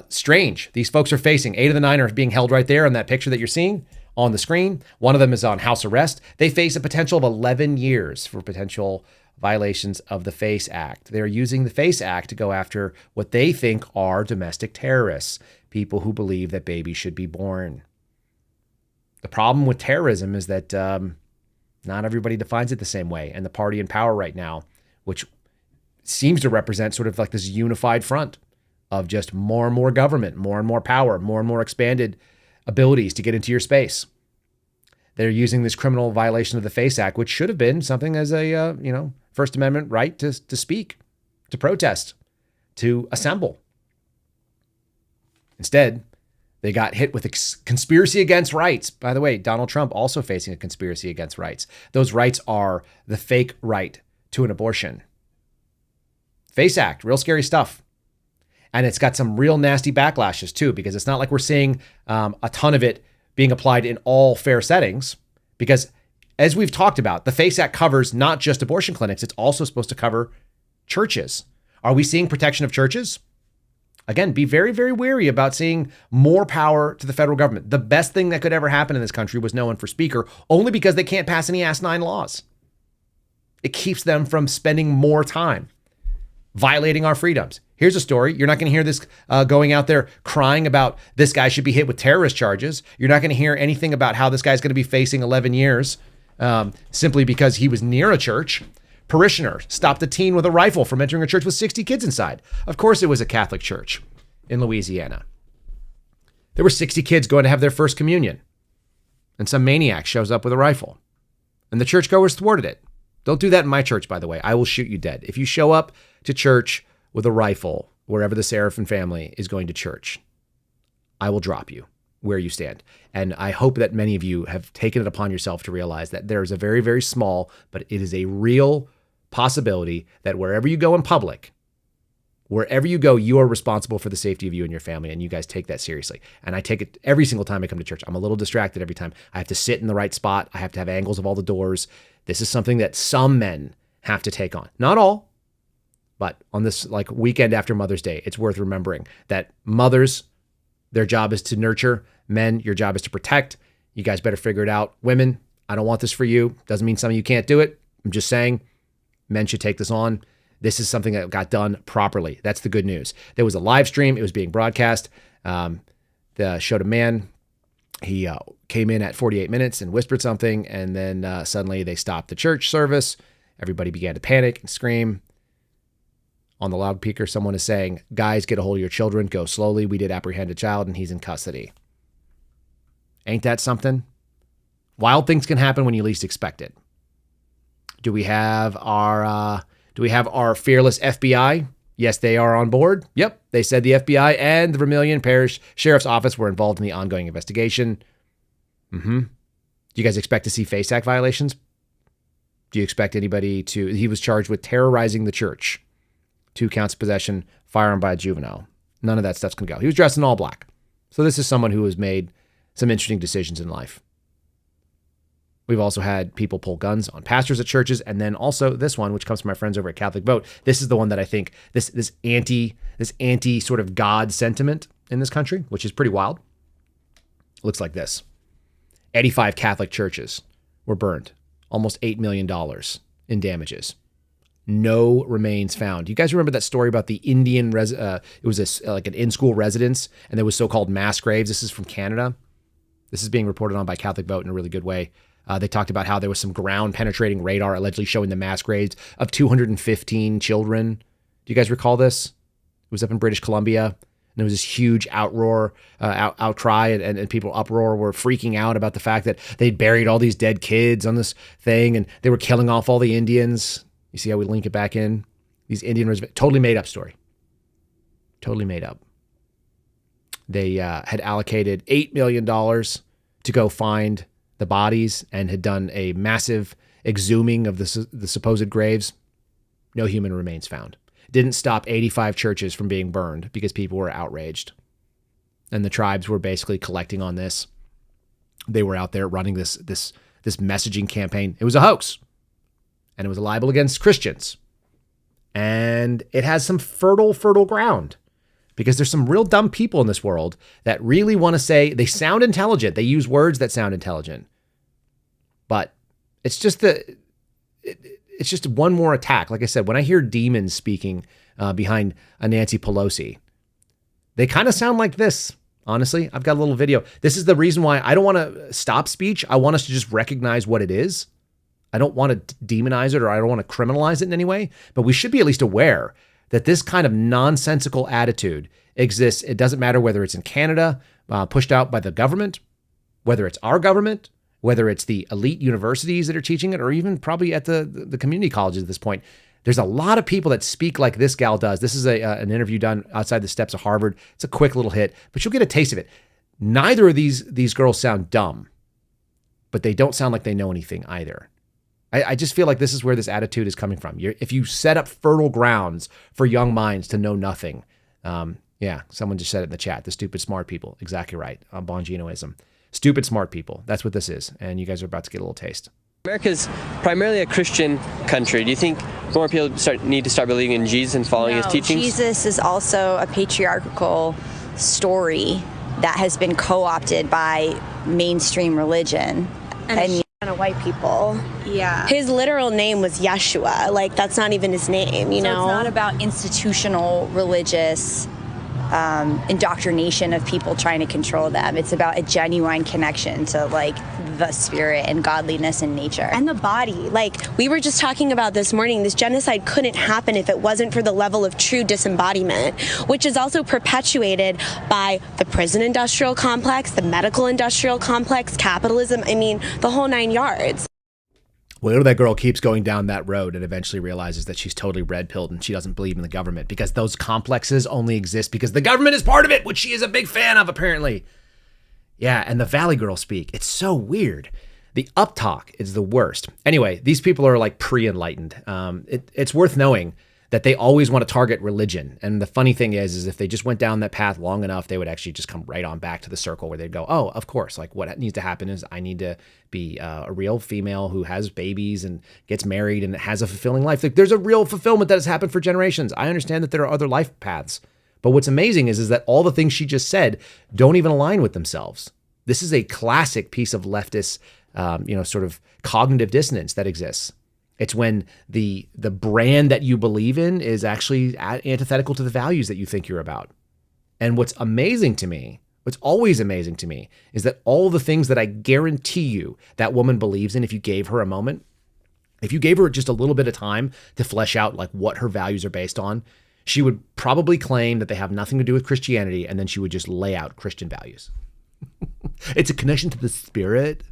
Strange. These folks are facing 8 of the 9 are being held right there in that picture that you're seeing on the screen. One of them is on house arrest. They face a potential of 11 years for potential violations of the FACE Act. They're using the FACE Act to go after what they think are domestic terrorists, people who believe that babies should be born. The problem with terrorism is that not everybody defines it the same way. And the party in power right now, which seems to represent sort of like this unified front of just more and more government, more and more power, more and more expanded abilities to get into your space. They're using this criminal violation of the FACE Act, which should have been something as a First Amendment right to speak, to protest, to assemble. Instead, they got hit with a conspiracy against rights. By the way, Donald Trump also facing a conspiracy against rights. Those rights are the fake right to an abortion. FACE Act, real scary stuff. And it's got some real nasty backlashes too, because it's not like we're seeing a ton of it being applied in all fair settings. Because as we've talked about, the FACE Act covers not just abortion clinics, it's also supposed to cover churches. Are we seeing protection of churches? Again, be very, very wary about seeing more power to the federal government. The best thing that could ever happen in this country was no one for speaker, only because they can't pass any asinine laws. It keeps them from spending more time violating our freedoms. Here's a story. You're not going to hear this going out there crying about this guy should be hit with terrorist charges. You're not going to hear anything about how this guy's going to be facing 11 years simply because he was near a church. Parishioner stopped a teen with a rifle from entering a church with 60 kids inside. Of course, it was a Catholic church in Louisiana. There were 60 kids going to have their first communion, and some maniac shows up with a rifle, and the churchgoers thwarted it. Don't do that in my church, by the way. I will shoot you dead. If you show up to church with a rifle, wherever the Seraphin family is going to church, I will drop you where you stand. And I hope that many of you have taken it upon yourself to realize that there is a very, very small, but it is a real possibility that wherever you go in public, wherever you go, you are responsible for the safety of you and your family, and you guys take that seriously. And I take it every single time I come to church. I'm a little distracted every time. I have to sit in the right spot. I have to have angles of all the doors. This is something that some men have to take on. Not all, but on this like weekend after Mother's Day, it's worth remembering that mothers, their job is to nurture. Men, your job is to protect. You guys better figure it out. Women, I don't want this for you. Doesn't mean some of you can't do it. I'm just saying men should take this on. This is something that got done properly. That's the good news. There was a live stream. It was being broadcast. Showed a man. He came in at 48 minutes and whispered something, and then suddenly they stopped the church service. Everybody began to panic and scream. On the loudspeaker, someone is saying, "Guys, get a hold of your children. Go slowly. We did apprehend a child, and he's in custody." Ain't that something? Wild things can happen when you least expect it. Do we have our fearless FBI? Yes, they are on board. Yep, they said the FBI and the Vermilion Parish Sheriff's Office were involved in the ongoing investigation. Do you guys expect to see FACE Act violations? Do you expect anybody to... He was charged with terrorizing the church. 2 counts of possession, firearm by a juvenile. None of that stuff's going to go. He was dressed in all black. So this is someone who has made some interesting decisions in life. We've also had people pull guns on pastors at churches, and then also this one, which comes from my friends over at Catholic Vote. This is the one that I think this anti sort of God sentiment in this country, which is pretty wild. Looks like this: 85 Catholic churches were burned, almost $8 million in damages. No remains found. You guys remember that story about the Indian it was like an in-school residence, and there was so-called mass graves. This is from Canada. This is being reported on by Catholic Vote in a really good way. They talked about how there was some ground-penetrating radar allegedly showing the mass graves of 215 children. Do you guys recall this? It was up in British Columbia, and there was this huge outcry, and people uproar were freaking out about the fact that they'd buried all these dead kids on this thing, and they were killing off all the Indians. You see how we link it back in? These Indian reservations. Totally made up story. Totally made up. They had allocated $8 million to go find the bodies and had done a massive exhuming of the supposed graves. No human remains found. Didn't stop 85 churches from being burned because people were outraged. And the tribes were basically collecting on this. They were out there running this messaging campaign. It was a hoax. And it was a libel against Christians. And it has some fertile ground, because there's some real dumb people in this world that really want to say, they sound intelligent. They use words that sound intelligent. But it's just one more attack. Like I said, when I hear demons speaking behind a Nancy Pelosi, they kind of sound like this. Honestly, I've got a little video. This is the reason why I don't want to stop speech. I want us to just recognize what it is. I don't want to demonize it, or I don't want to criminalize it in any way, but we should be at least aware that this kind of nonsensical attitude exists. It doesn't matter whether it's in Canada, pushed out by the government, whether it's our government, whether it's the elite universities that are teaching it, or even probably at the community colleges at this point. There's a lot of people that speak like this gal does. This is an interview done outside the steps of Harvard. It's a quick little hit, but you'll get a taste of it. Neither of these girls sound dumb, but they don't sound like they know anything either. I just feel like this is where this attitude is coming from. If you set up fertile grounds for young minds to know nothing, someone just said it in the chat, the stupid smart people. Exactly right. Bonginoism. Stupid smart people. That's what this is. And you guys are about to get a little taste. America's primarily a Christian country. Do you think more people need to start believing in Jesus and following his teachings? Jesus is also a patriarchal story that has been co-opted by mainstream religion. And white people. Yeah. His literal name was Yeshua. Like, that's not even his name, you know? It's not about institutional religious indoctrination of people trying to control them. It's about a genuine connection to, like, the spirit and godliness and nature. And the body. Like, we were just talking about this morning, this genocide couldn't happen if it wasn't for the level of true disembodiment, which is also perpetuated by the prison industrial complex, the medical industrial complex, capitalism, I mean, the whole 9 yards. Well, that girl keeps going down that road and eventually realizes that she's totally red-pilled and she doesn't believe in the government, because those complexes only exist because the government is part of it, which she is a big fan of, apparently. Yeah, and the Valley Girl speak. It's so weird. The uptalk is the worst. Anyway, these people are like pre-enlightened. It's worth knowing that they always want to target religion. And the funny thing is if they just went down that path long enough, they would actually just come right on back to the circle where they'd go, oh, of course, like what needs to happen is I need to be a real female who has babies and gets married and has a fulfilling life. Like, there's a real fulfillment that has happened for generations. I understand that there are other life paths. But what's amazing is that all the things she just said don't even align with themselves. This is a classic piece of leftist, sort of cognitive dissonance that exists. It's when the brand that you believe in is actually antithetical to the values that you think you're about. And what's amazing to me, what's always amazing to me, is that all the things that I guarantee you that woman believes in, if you gave her a moment, if you gave her just a little bit of time to flesh out like what her values are based on, she would probably claim that they have nothing to do with Christianity, and then she would just lay out Christian values. It's a connection to the spirit.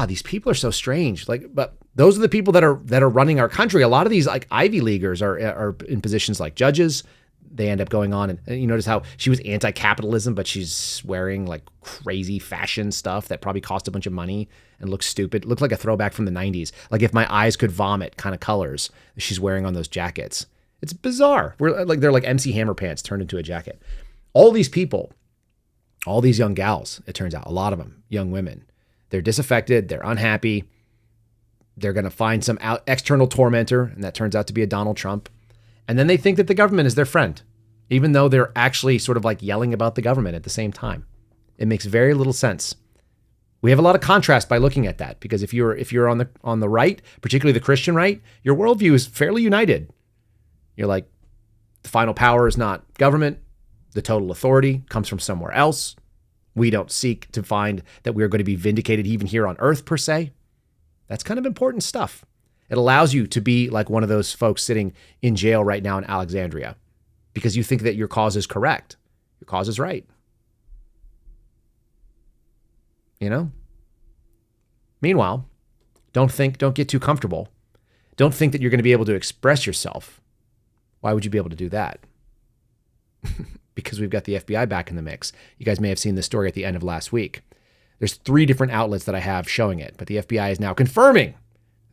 These people are so strange. But those are the people that are running our country. A lot of these like Ivy Leaguers are in positions like judges. They end up going on, and you notice how she was anti-capitalism, but she's wearing like crazy fashion stuff that probably cost a bunch of money and looks stupid. Looked like a throwback from the 90s. Like if my eyes could vomit kind of colors she's wearing on those jackets. It's bizarre. They're like MC Hammer pants turned into a jacket. All these people, all these young gals, it turns out, a lot of them, young women, they're disaffected, they're unhappy. They're going to find some external tormentor, and that turns out to be a Donald Trump. And then they think that the government is their friend, even though they're actually sort of like yelling about the government at the same time. It makes very little sense. We have a lot of contrast by looking at that, because if you're on the right, particularly the Christian right, your worldview is fairly united. You're like, the final power is not government. The total authority comes from somewhere else. We don't seek to find that we are going to be vindicated even here on earth per se. That's kind of important stuff. It allows you to be like one of those folks sitting in jail right now in Alexandria because you think that your cause is correct. Your cause is right. You know? Meanwhile, don't get too comfortable. Don't think that you're going to be able to express yourself. Why would you be able to do that? Because we've got the FBI back in the mix. You guys may have seen this story at the end of last week. There's 3 different outlets that I have showing it, but the FBI is now confirming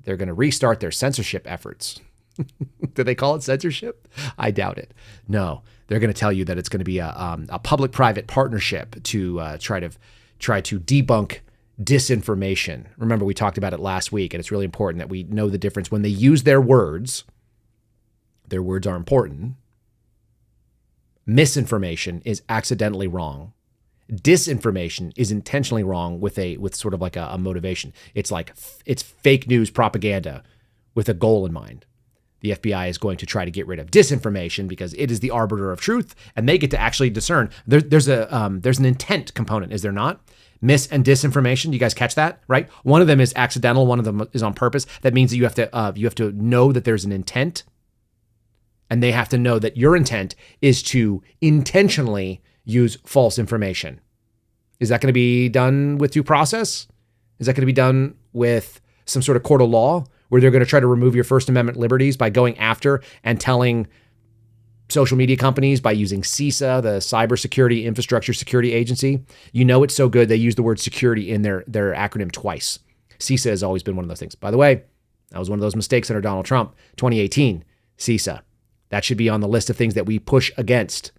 they're going to restart their censorship efforts. Do they call it censorship? I doubt it. No, they're going to tell you that it's going to be a public-private partnership to try to debunk disinformation. Remember, we talked about it last week, and it's really important that we know the difference. When they use their words are important. Misinformation is accidentally wrong. Disinformation is intentionally wrong with sort of like a motivation. It's fake news propaganda with a goal in mind. The FBI is going to try to get rid of disinformation because it is the arbiter of truth, and they get to actually discern. There's an intent component, is there not? Mis and disinformation. You guys catch that, right? One of them is accidental. One of them is on purpose. That means that you have to know that there's an intent, and they have to know that your intent is to intentionally use false information. Is that going to be done with due process? Is that going to be done with some sort of court of law where they're going to try to remove your First Amendment liberties by going after and telling social media companies by using CISA, the Cybersecurity Infrastructure Security Agency? You know it's so good they use the word security in their acronym twice. CISA has always been one of those things. By the way, that was one of those mistakes under Donald Trump, 2018, CISA. That should be on the list of things that we push against.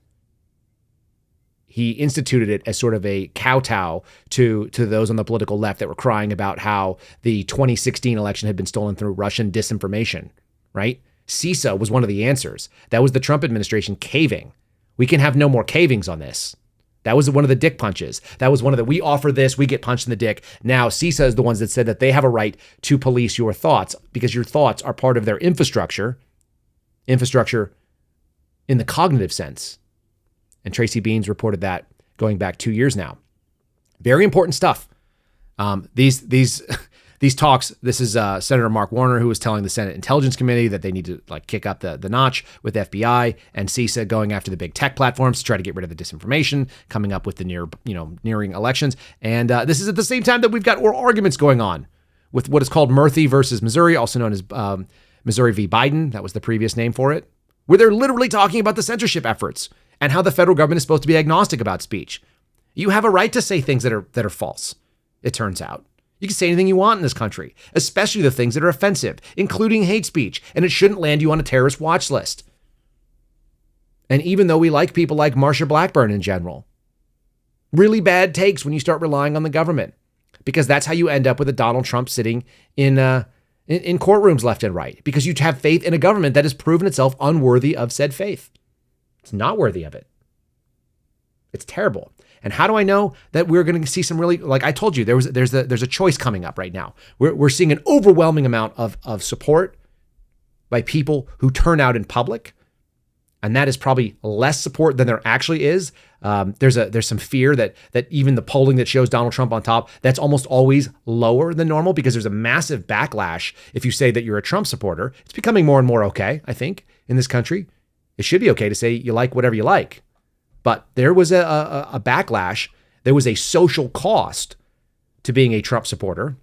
He instituted it as sort of a kowtow to those on the political left that were crying about how the 2016 election had been stolen through Russian disinformation, right? CISA was one of the answers. That was the Trump administration caving. We can have no more cavings on this. That was one of the dick punches. That was one of the, we offer this, we get punched in the dick. Now CISA is the ones that said that they have a right to police your thoughts because your thoughts are part of their infrastructure in the cognitive sense. And Tracy Beans reported that going back 2 years now. Very important stuff. These talks, this is Senator Mark Warner, who was telling the Senate Intelligence Committee that they need to kick up the notch with FBI and CISA going after the big tech platforms to try to get rid of the disinformation, coming up with the nearing elections. And this is at the same time that we've got oral arguments going on with what is called Murphy versus Missouri, also known as Missouri v. Biden. That was the previous name for it, where they're literally talking about the censorship efforts and how the federal government is supposed to be agnostic about speech. You have a right to say things that are false, it turns out. You can say anything you want in this country, especially the things that are offensive, including hate speech, and it shouldn't land you on a terrorist watch list. And even though we like people like Marsha Blackburn in general, really bad takes when you start relying on the government, because that's how you end up with a Donald Trump sitting in courtrooms left and right, because you have faith in a government that has proven itself unworthy of said faith. It's not worthy of it. It's terrible. And how do I know that we're going to see some really, like I told you, there's a choice coming up right now. We're seeing an overwhelming amount of support by people who turn out in public. And that is probably less support than there actually is. There's some fear that even the polling that shows Donald Trump on top, that's almost always lower than normal because there's a massive backlash if you say that you're a Trump supporter. It's becoming more and more okay, I think, in this country. It should be okay to say you like whatever you like. But there was a backlash. There was a social cost to being a Trump supporter.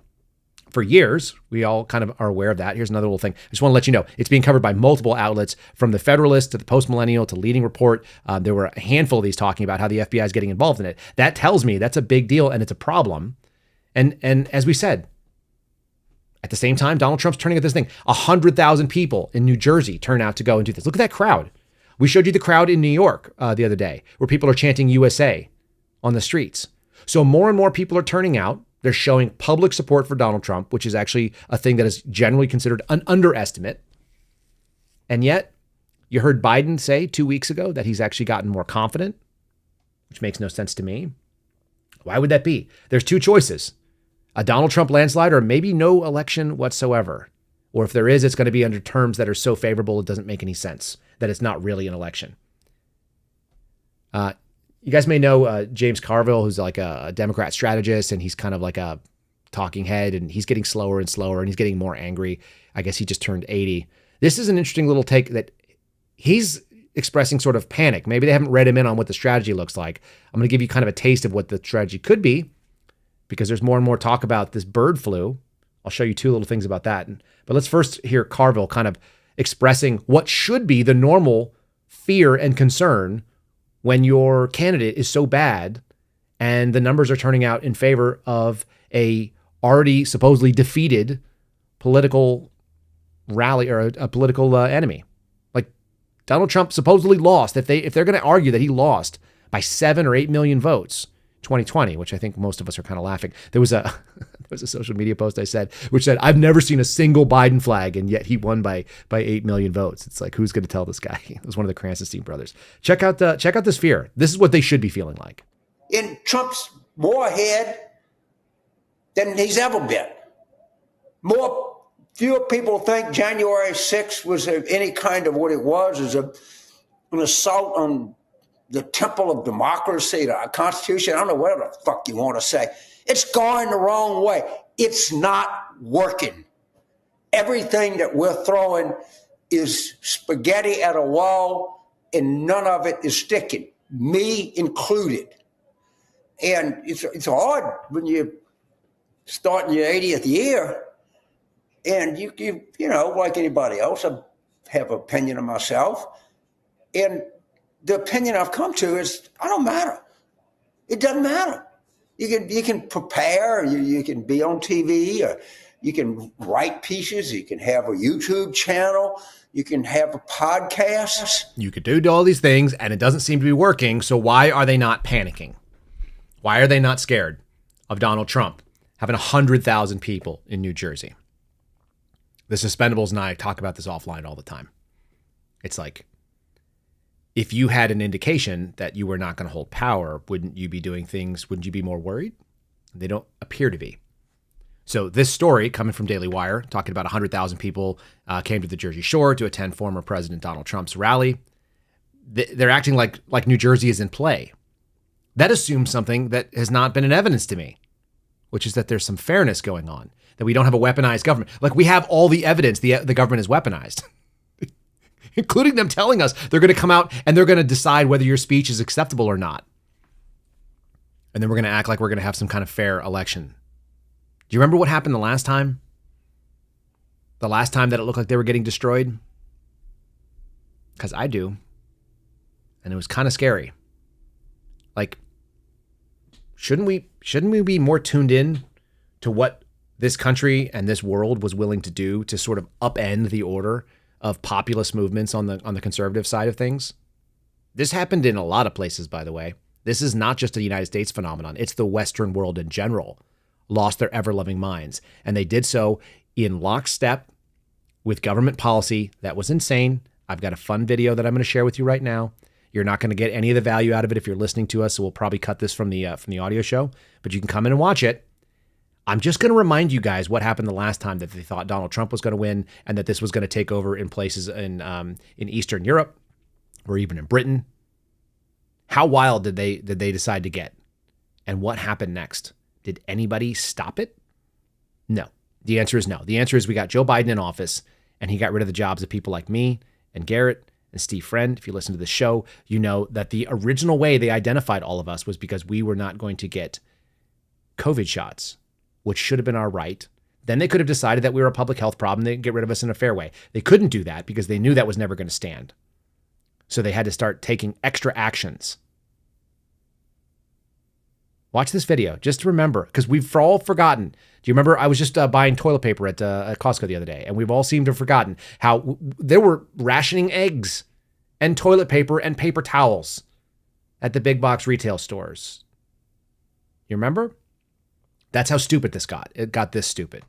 For years, we all kind of are aware of that. Here's another little thing. I just want to let you know, it's being covered by multiple outlets, from the Federalist to the Post-Millennial to Leading Report. There were a handful of these talking about how the FBI is getting involved in it. That tells me that's a big deal and it's a problem. And as we said, at the same time, Donald Trump's turning at this thing. 100,000 people in New Jersey turn out to go and do this. Look at that crowd. We showed you the crowd in New York the other day where people are chanting USA on the streets. So more and more people are turning out. They're showing public support for Donald Trump, which is actually a thing that is generally considered an underestimate. And yet, you heard Biden say 2 weeks ago that he's actually gotten more confident, which makes no sense to me. Why would that be? There's two choices: a Donald Trump landslide or maybe no election whatsoever. Or if there is, it's going to be under terms that are so favorable it doesn't make any sense, that it's not really an election. You guys may know James Carville, who's like a Democrat strategist, and he's kind of like a talking head, and he's getting slower and slower, and he's getting more angry. I guess he just turned 80. This is an interesting little take that he's expressing sort of panic. Maybe they haven't read him in on what the strategy looks like. I'm going to give you kind of a taste of what the strategy could be, because there's more and more talk about this bird flu. I'll show you two little things about that. But let's first hear Carville kind of expressing what should be the normal fear and concern when your candidate is so bad and the numbers are turning out in favor of a already supposedly defeated political rally or a political enemy. Like Donald Trump supposedly lost. If they're going to argue that he lost by 7 or 8 million votes, 2020, which I think most of us are kind of laughing. There was a social media post I said, which said, I've never seen a single Biden flag, and yet he won by 8 million votes. It's like, who's going to tell this guy? It was one of the Kransenstein brothers. Check out this fear. This is what they should be feeling like. And Trump's more ahead than he's ever been. Fewer people think January 6th was any kind of what it was, as an assault on the temple of democracy, the Constitution. I don't know what the fuck you want to say. It's going the wrong way. It's not working. Everything that we're throwing is spaghetti at a wall, and none of it is sticking, me included. And it's hard when you start in your 80th year, and you know, like anybody else, I have an opinion of myself, and the opinion I've come to is I don't matter. It doesn't matter. You can prepare. You can be on TV, or you can write pieces. You can have a YouTube channel. You can have a podcast. You could do all these things, and it doesn't seem to be working. So why are they not panicking? Why are they not scared of Donald Trump having 100,000 people in New Jersey? The Suspendables and I talk about this offline all the time. It's like, if you had an indication that you were not going to hold power, wouldn't you be doing things? Wouldn't you be more worried? They don't appear to be. So this story coming from Daily Wire, talking about 100,000 people came to the Jersey Shore to attend former President Donald Trump's rally. They're acting like New Jersey is in play. That assumes something that has not been in evidence to me, which is that there's some fairness going on, that we don't have a weaponized government. Like, we have all the evidence the government is weaponized, including them telling us they're going to come out and they're going to decide whether your speech is acceptable or not. And then we're going to act like we're going to have some kind of fair election. Do you remember what happened the last time? The last time that it looked like they were getting destroyed? Because I do. And it was kind of scary. Like, shouldn't we be more tuned in to what this country and this world was willing to do to sort of upend the order of populist movements on the conservative side of things? This happened in a lot of places, by the way. This is not just a United States phenomenon. It's the Western world in general lost their ever-loving minds. And they did so in lockstep with government policy that was insane. I've got a fun video that I'm going to share with you right now. You're not going to get any of the value out of it if you're listening to us. So we'll probably cut this from the audio show, but you can come in and watch it. I'm just going to remind you guys what happened the last time that they thought Donald Trump was going to win and that this was going to take over in places in Eastern Europe or even in Britain. How wild did they decide to get? And what happened next? Did anybody stop it? No. The answer is no. The answer is we got Joe Biden in office and he got rid of the jobs of people like me and Garrett and Steve Friend. If you listen to the show, you know that the original way they identified all of us was because we were not going to get COVID shots, which should have been our right. Then they could have decided that we were a public health problem. They'd get rid of us in a fair way. They couldn't do that because they knew that was never going to stand. So they had to start taking extra actions. Watch this video just to remember, because we've all forgotten. Do you remember I was just buying toilet paper at Costco the other day, and we've all seemed to have forgotten how there were rationing eggs and toilet paper and paper towels at the big box retail stores. You remember? That's how stupid this got. It got this stupid.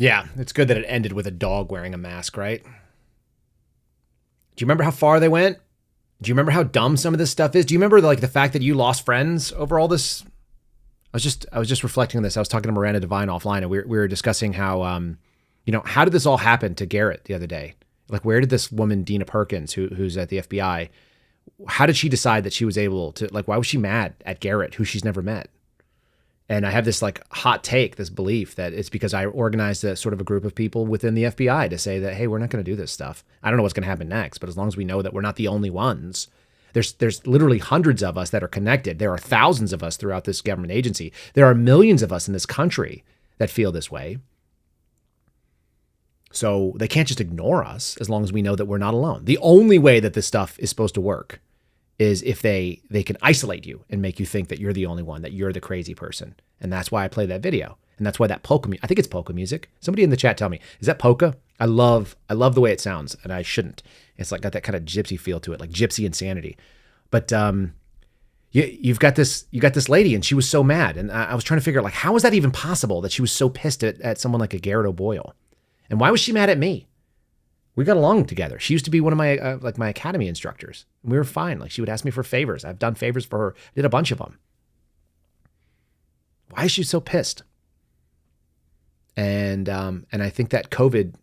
Yeah, it's good that it ended with a dog wearing a mask, right? Do you remember how far they went? Do you remember how dumb some of this stuff is? Do you remember the fact that you lost friends over all this? I was just reflecting on this. I was talking to Miranda Devine offline, and we were discussing how how did this all happen to Garrett the other day? Like, where did this woman Dina Perkins, who's at the FBI, how did she decide that she was able to, why was she mad at Garrett, who she's never met? And I have this hot take, this belief that it's because I organized a sort of a group of people within the FBI to say that, hey, we're not going to do this stuff. I don't know what's going to happen next, but as long as we know that we're not the only ones, there's literally hundreds of us that are connected. There are thousands of us throughout this government agency. There are millions of us in this country that feel this way. So they can't just ignore us as long as we know that we're not alone. The only way that this stuff is supposed to work is if they can isolate you and make you think that you're the only one, that you're the crazy person. And that's why I played that video. And that's why that polka, I think it's polka music. Somebody in the chat tell me, is that polka? I love the way it sounds, and I shouldn't. It's got that kind of gypsy feel to it, like gypsy insanity. But you got this lady, and she was so mad. And I was trying to figure out, how is that even possible that she was so pissed at someone like a Garrett O'Boyle? And why was she mad at me? We got along together. She used to be one of my my academy instructors. And we were fine. She would ask me for favors. I've done favors for her. I did a bunch of them. Why is she so pissed? And I think that COVID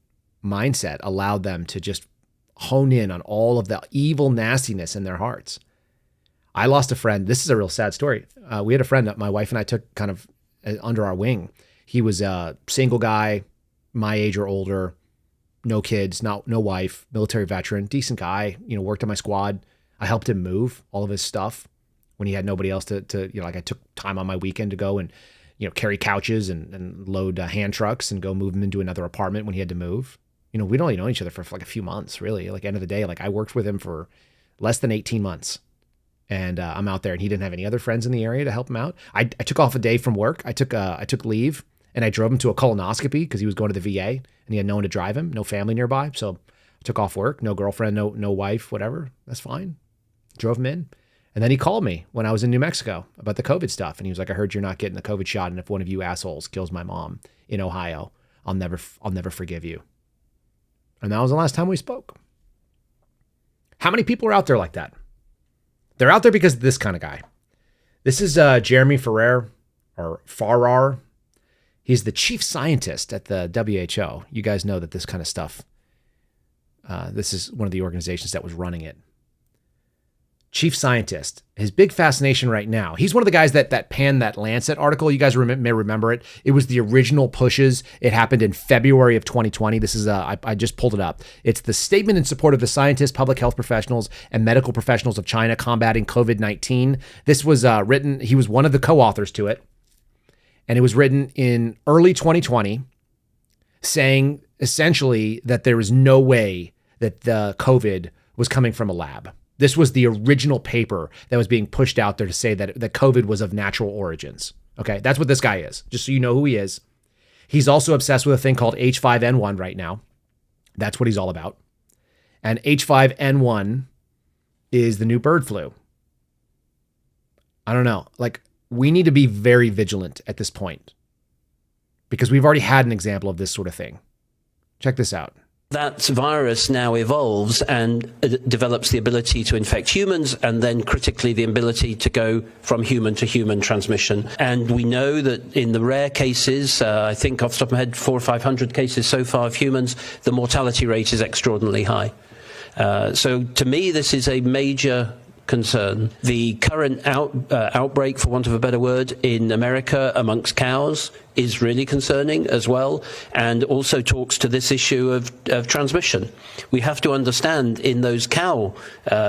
mindset allowed them to just hone in on all of the evil nastiness in their hearts. I lost a friend. This is a real sad story. We had a friend that my wife and I took kind of under our wing. He was a single guy, my age or older, no kids, no wife, military veteran, decent guy, worked on my squad. I helped him move all of his stuff when he had nobody else to I took time on my weekend to go and, carry couches and load hand trucks and go move him into another apartment when he had to move. We'd only known each other for a few months, really. End of the day, I worked with him for less than 18 months. And I'm out there, and he didn't have any other friends in the area to help him out. I took off a day from work. I took leave and I drove him to a colonoscopy because he was going to the VA and he had no one to drive him, no family nearby. So I took off work, no girlfriend, no wife, whatever. That's fine. Drove him in. And then he called me when I was in New Mexico about the COVID stuff. And he was like, I heard you're not getting the COVID shot. And if one of you assholes kills my mom in Ohio, I'll never forgive you. And that was the last time we spoke. How many people are out there like that? They're out there because of this kind of guy. This is Jeremy Farrar, or Farrar. He's the chief scientist at the WHO. You guys know that this kind of stuff, this is one of the organizations that was running it. Chief scientist. His big fascination right now. He's one of the guys that panned that Lancet article. You guys may remember it. It was the original pushes. It happened in February of 2020. This is I just pulled it up. It's the statement in support of the scientists, public health professionals, and medical professionals of China combating COVID-19. This was written. He was one of the co-authors to it, and it was written in early 2020, saying essentially that there was no way that the COVID was coming from a lab. This was the original paper that was being pushed out there to say that COVID was of natural origins. Okay, that's what this guy is, just so you know who he is. He's also obsessed with a thing called H5N1 right now. That's what he's all about. And H5N1 is the new bird flu. I don't know. Like, we need to be very vigilant at this point because we've already had an example of this sort of thing. Check this out. That virus now evolves and develops the ability to infect humans and then critically the ability to go from human to human transmission. And we know that in the rare cases, I think off the top of my head, 400 or 500 cases so far of humans, the mortality rate is extraordinarily high. So to me, this is a major concern. The current outbreak, for want of a better word, in America amongst cows is really concerning as well, and also talks to this issue of transmission. We have to understand in those cow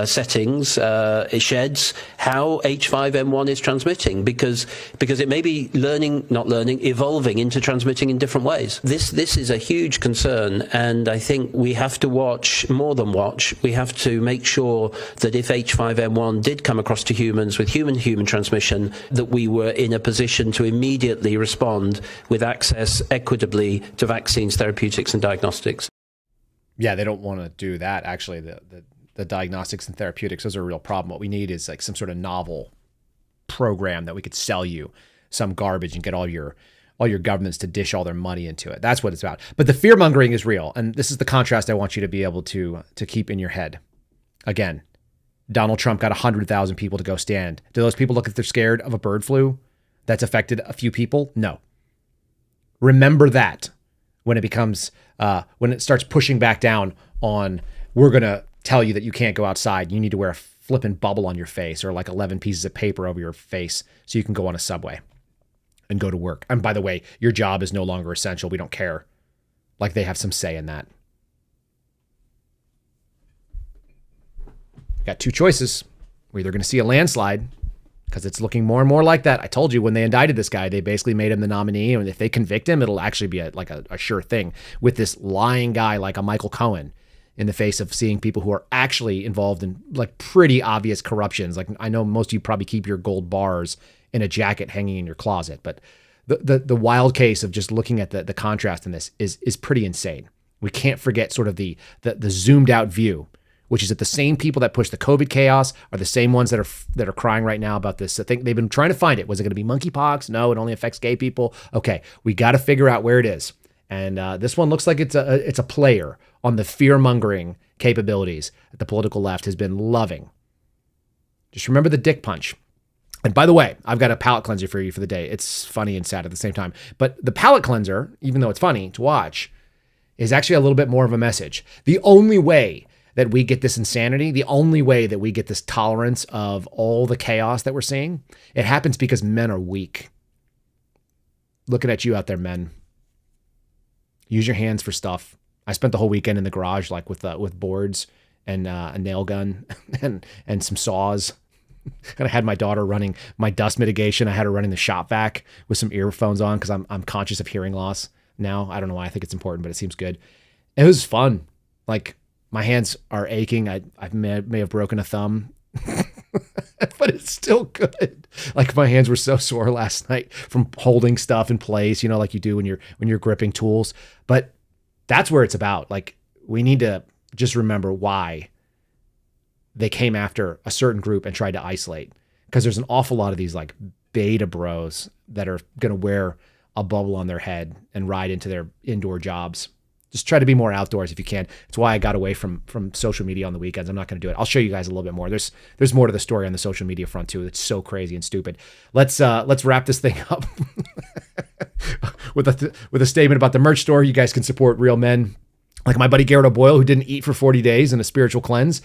settings, sheds, how H5N1 is transmitting, because it may be evolving into transmitting in different ways. This is a huge concern, and I think we have to watch, more than watch, we have to make sure that if H5N1 did come across to humans with human-human transmission, that we were in a position to immediately respond with access equitably to vaccines, therapeutics, and diagnostics. Yeah, they don't want to do that. Actually, the diagnostics and therapeutics, those are a real problem. What we need is like some sort of novel program that we could sell you some garbage and get all your governments to dish all their money into it. That's what it's about. But the fear mongering is real. And this is the contrast I want you to be able to keep in your head. Again, Donald Trump got 100,000 people to go stand. Do those people look like they're scared of a bird flu that's affected a few people? No. Remember that when it becomes, when it starts pushing back down on, we're going to tell you that you can't go outside. You need to wear a flippin' bubble on your face or like 11 pieces of paper over your face so you can go on a subway and go to work. And by the way, your job is no longer essential. We don't care. Like they have some say in that. Got two choices. We're either going to see a landslide, because it's looking more and more like that. I told you when they indicted this guy, they basically made him the nominee. And if they convict him, it'll actually be a sure thing with this lying guy like a Michael Cohen in the face of seeing people who are actually involved in like pretty obvious corruptions. Like I know most of you probably keep your gold bars in a jacket hanging in your closet, but the wild case of just looking at the contrast in this is pretty insane. We can't forget sort of the zoomed out view, which is that the same people that push the COVID chaos are the same ones that are crying right now about this. I think they've been trying to find it. Was it going to be monkeypox? No, it only affects gay people. Okay, we got to figure out where it is. And this one looks like it's a player on the fear-mongering capabilities that the political left has been loving. Just remember the dick punch. And by the way, I've got a palate cleanser for you for the day. It's funny and sad at the same time. But the palate cleanser, even though it's funny to watch, is actually a little bit more of a message. The only way that we get this insanity, the only way that we get this tolerance of all the chaos that we're seeing, it happens because men are weak. Looking at you out there, men. Use your hands for stuff. I spent the whole weekend in the garage, like with boards and a nail gun and some saws. And I had my daughter running my dust mitigation. I had her running the shop vac with some earphones on because I'm conscious of hearing loss now. I don't know why I think it's important, but it seems good. It was fun. Like, my hands are aching. I may have broken a thumb but it's still good. Like my hands were so sore last night from holding stuff in place, you know, like you do when you're gripping tools. But that's where it's about. Like we need to just remember why they came after a certain group and tried to isolate. Because there's an awful lot of these like beta bros that are going to wear a bubble on their head and ride into their indoor jobs. Just try to be more outdoors if you can. It's why I got away from social media on the weekends. I'm not going to do it. I'll show you guys a little bit more. There's more to the story on the social media front too. It's so crazy and stupid. Let's wrap this thing up with a statement about the merch store. You guys can support real men. Like my buddy Garrett O'Boyle, who didn't eat for 40 days in a spiritual cleanse.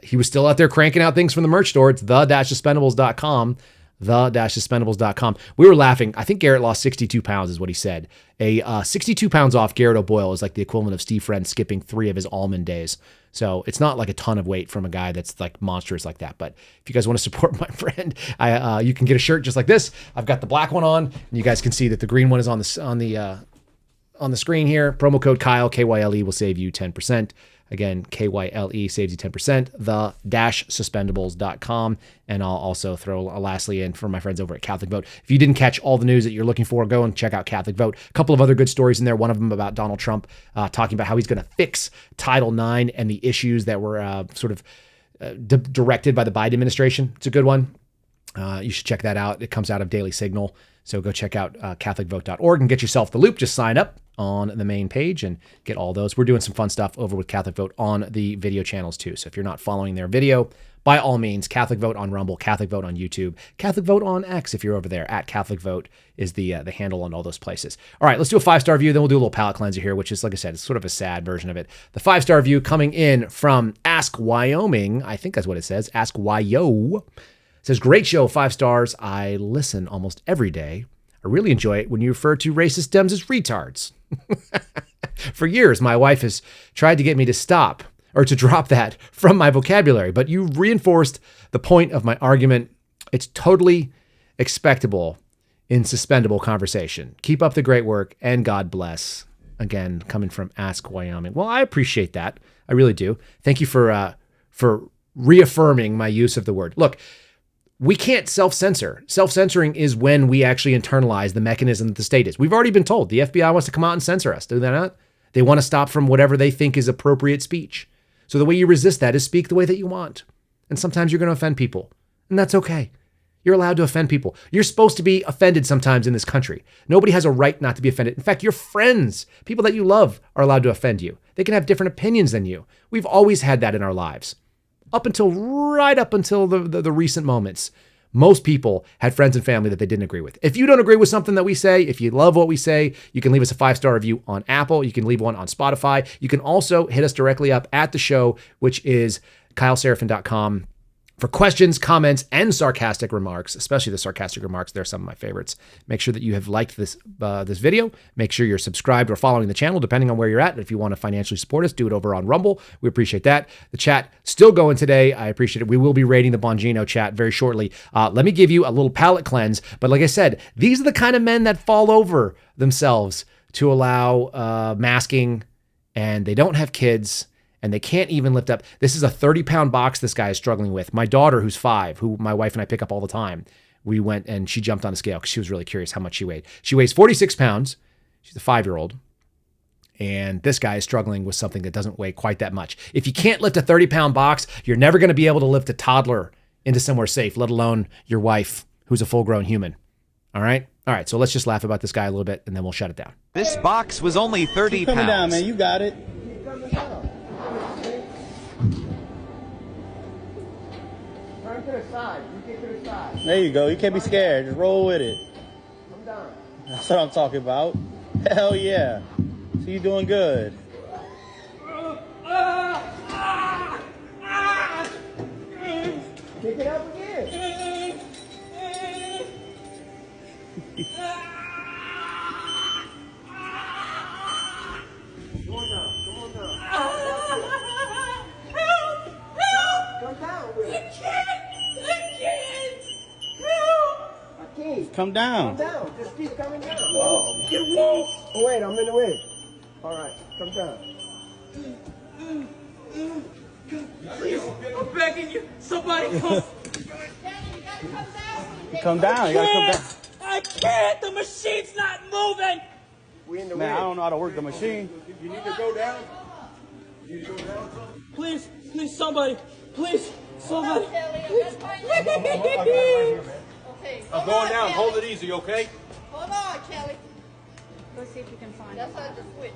He was still out there cranking out things from the merch store. It's the-suspendables.com. The-suspendables.com. We were laughing. I think Garrett lost 62 pounds is what he said. 62 pounds off Garrett O'Boyle is like the equivalent of Steve Friend skipping 3 of his almond days. So it's not like a ton of weight from a guy that's like monstrous like that. But if you guys want to support my friend, you can get a shirt just like this. I've got the black one on, and you guys can see that the green one is on the screen here. Promo code Kyle, KYLE, will save you 10%. Again, KYLE saves you 10%, the-suspendables.com. And I'll also throw lastly in for my friends over at Catholic Vote. If you didn't catch all the news that you're looking for, go and check out Catholic Vote. A couple of other good stories in there. One of them about Donald Trump talking about how he's going to fix Title IX and the issues that were directed by the Biden administration. It's a good one. You should check that out. It comes out of Daily Signal. So go check out catholicvote.org and get yourself the loop. Just sign up on the main page and get all those. We're doing some fun stuff over with Catholic Vote on the video channels too. So if you're not following their video, by all means, Catholic Vote on Rumble, Catholic Vote on YouTube, Catholic Vote on X if you're over there. At Catholic Vote is the handle on all those places. All right, let's do a 5-star review. Then we'll do a little palate cleanser here, which is, like I said, it's sort of a sad version of it. The 5-star review coming in from Ask Wyoming. I think that's what it says. Ask Wyo. It says, great show, 5 stars. I listen almost every day. I really enjoy it when you refer to racist Dems as retards. For years, my wife has tried to get me to stop or to drop that from my vocabulary, but you reinforced the point of my argument. It's totally expectable in suspendable conversation. Keep up the great work and God bless. Again, coming from Ask Wyoming. Well, I appreciate that. I really do. Thank you for reaffirming my use of the word. Look, we can't self-censor. Self-censoring is when we actually internalize the mechanism that the state is. We've already been told the FBI wants to come out and censor us. Do they not? They want to stop from whatever they think is appropriate speech. So the way you resist that is speak the way that you want. And sometimes you're going to offend people. And that's okay. You're allowed to offend people. You're supposed to be offended sometimes in this country. Nobody has a right not to be offended. In fact, your friends, people that you love, are allowed to offend you. They can have different opinions than you. We've always had that in our lives. Right up until the recent moments, most people had friends and family that they didn't agree with. If you don't agree with something that we say, if you love what we say, you can leave us a 5-star review on Apple. You can leave one on Spotify. You can also hit us directly up at the show, which is kyleseraphin.com. For questions, comments, and sarcastic remarks, especially the sarcastic remarks, they're some of my favorites. Make sure that you have liked this video. Make sure you're subscribed or following the channel, depending on where you're at. If you want to financially support us, do it over on Rumble. We appreciate that. The chat still going today. I appreciate it. We will be rating the Bongino chat very shortly. Let me give you a little palate cleanse. But like I said, these are the kind of men that fall over themselves to allow masking, and they don't have kids. And they can't even lift up. This is a 30-pound box this guy is struggling with. My daughter, who's 5, who my wife and I pick up all the time, we went and she jumped on a scale because she was really curious how much she weighed. She weighs 46 pounds. She's a 5-year-old. And this guy is struggling with something that doesn't weigh quite that much. If you can't lift a 30-pound box, you're never going to be able to lift a toddler into somewhere safe, let alone your wife, who's a full-grown human. All right? All right, so let's just laugh about this guy a little bit, and then we'll shut it down. This box was only 30 pounds. Coming down, man. You got it. There you go. You can't be scared. Just roll with it. I'm down. That's what I'm talking about. Hell yeah. So you doing good. Kick it up again. Come on down. Come on down. Help! Come down with it. Come down. Come down. Just keep coming down. Oh, get walk. Oh, wait, I'm in the way. All right, come down. Please, I'm begging you. Somebody come. come down. You gotta come down. I can't. The machine's not moving. Man, I don't know how to work the machine. You need to go down. You need to go down. Please, somebody. Please, somebody. I'm going down. Hold it easy, okay? Hold on, Kelly. Let's see if you can find it. That's how the switch.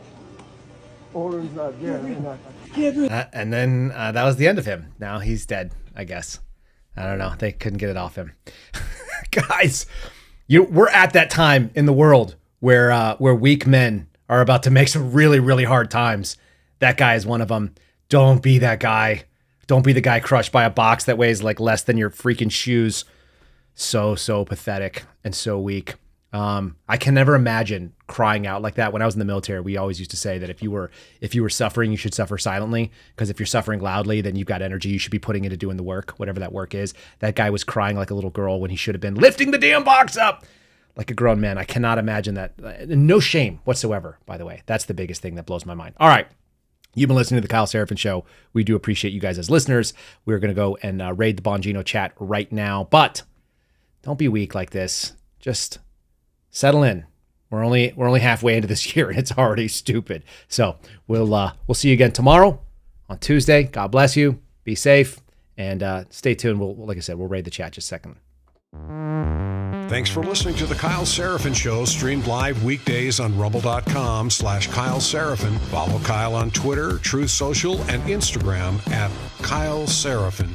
Order's not there. And then that was the end of him. Now he's dead, I guess. I don't know. They couldn't get it off him. Guys, we're at that time in the world where weak men are about to make some really, really hard times. That guy is one of them. Don't be that guy. Don't be the guy crushed by a box that weighs like less than your freaking shoes. So pathetic and so weak. I can never imagine crying out like that. When I was in the military, we always used to say that if you were suffering, you should suffer silently, because if you're suffering loudly, then you've got energy you should be putting into doing the work, whatever that work is. That guy was crying like a little girl when he should have been lifting the damn box up like a grown man. I cannot imagine that. No shame whatsoever, by the way. That's the biggest thing that blows my mind. All right. You've been listening to the Kyle Seraphin Show. We do appreciate you guys as listeners. We're going to go and raid the Bongino chat right now, but don't be weak like this. Just settle in. We're only halfway into this year and it's already stupid. So we'll see you again tomorrow on Tuesday. God bless you. Be safe and stay tuned. Like I said, we'll raid the chat just a second. Thanks for listening to the Kyle Seraphin Show, streamed live weekdays on rumble.com/Kyle Seraphin. Follow Kyle on Twitter, Truth Social, and Instagram at Kyle Seraphin.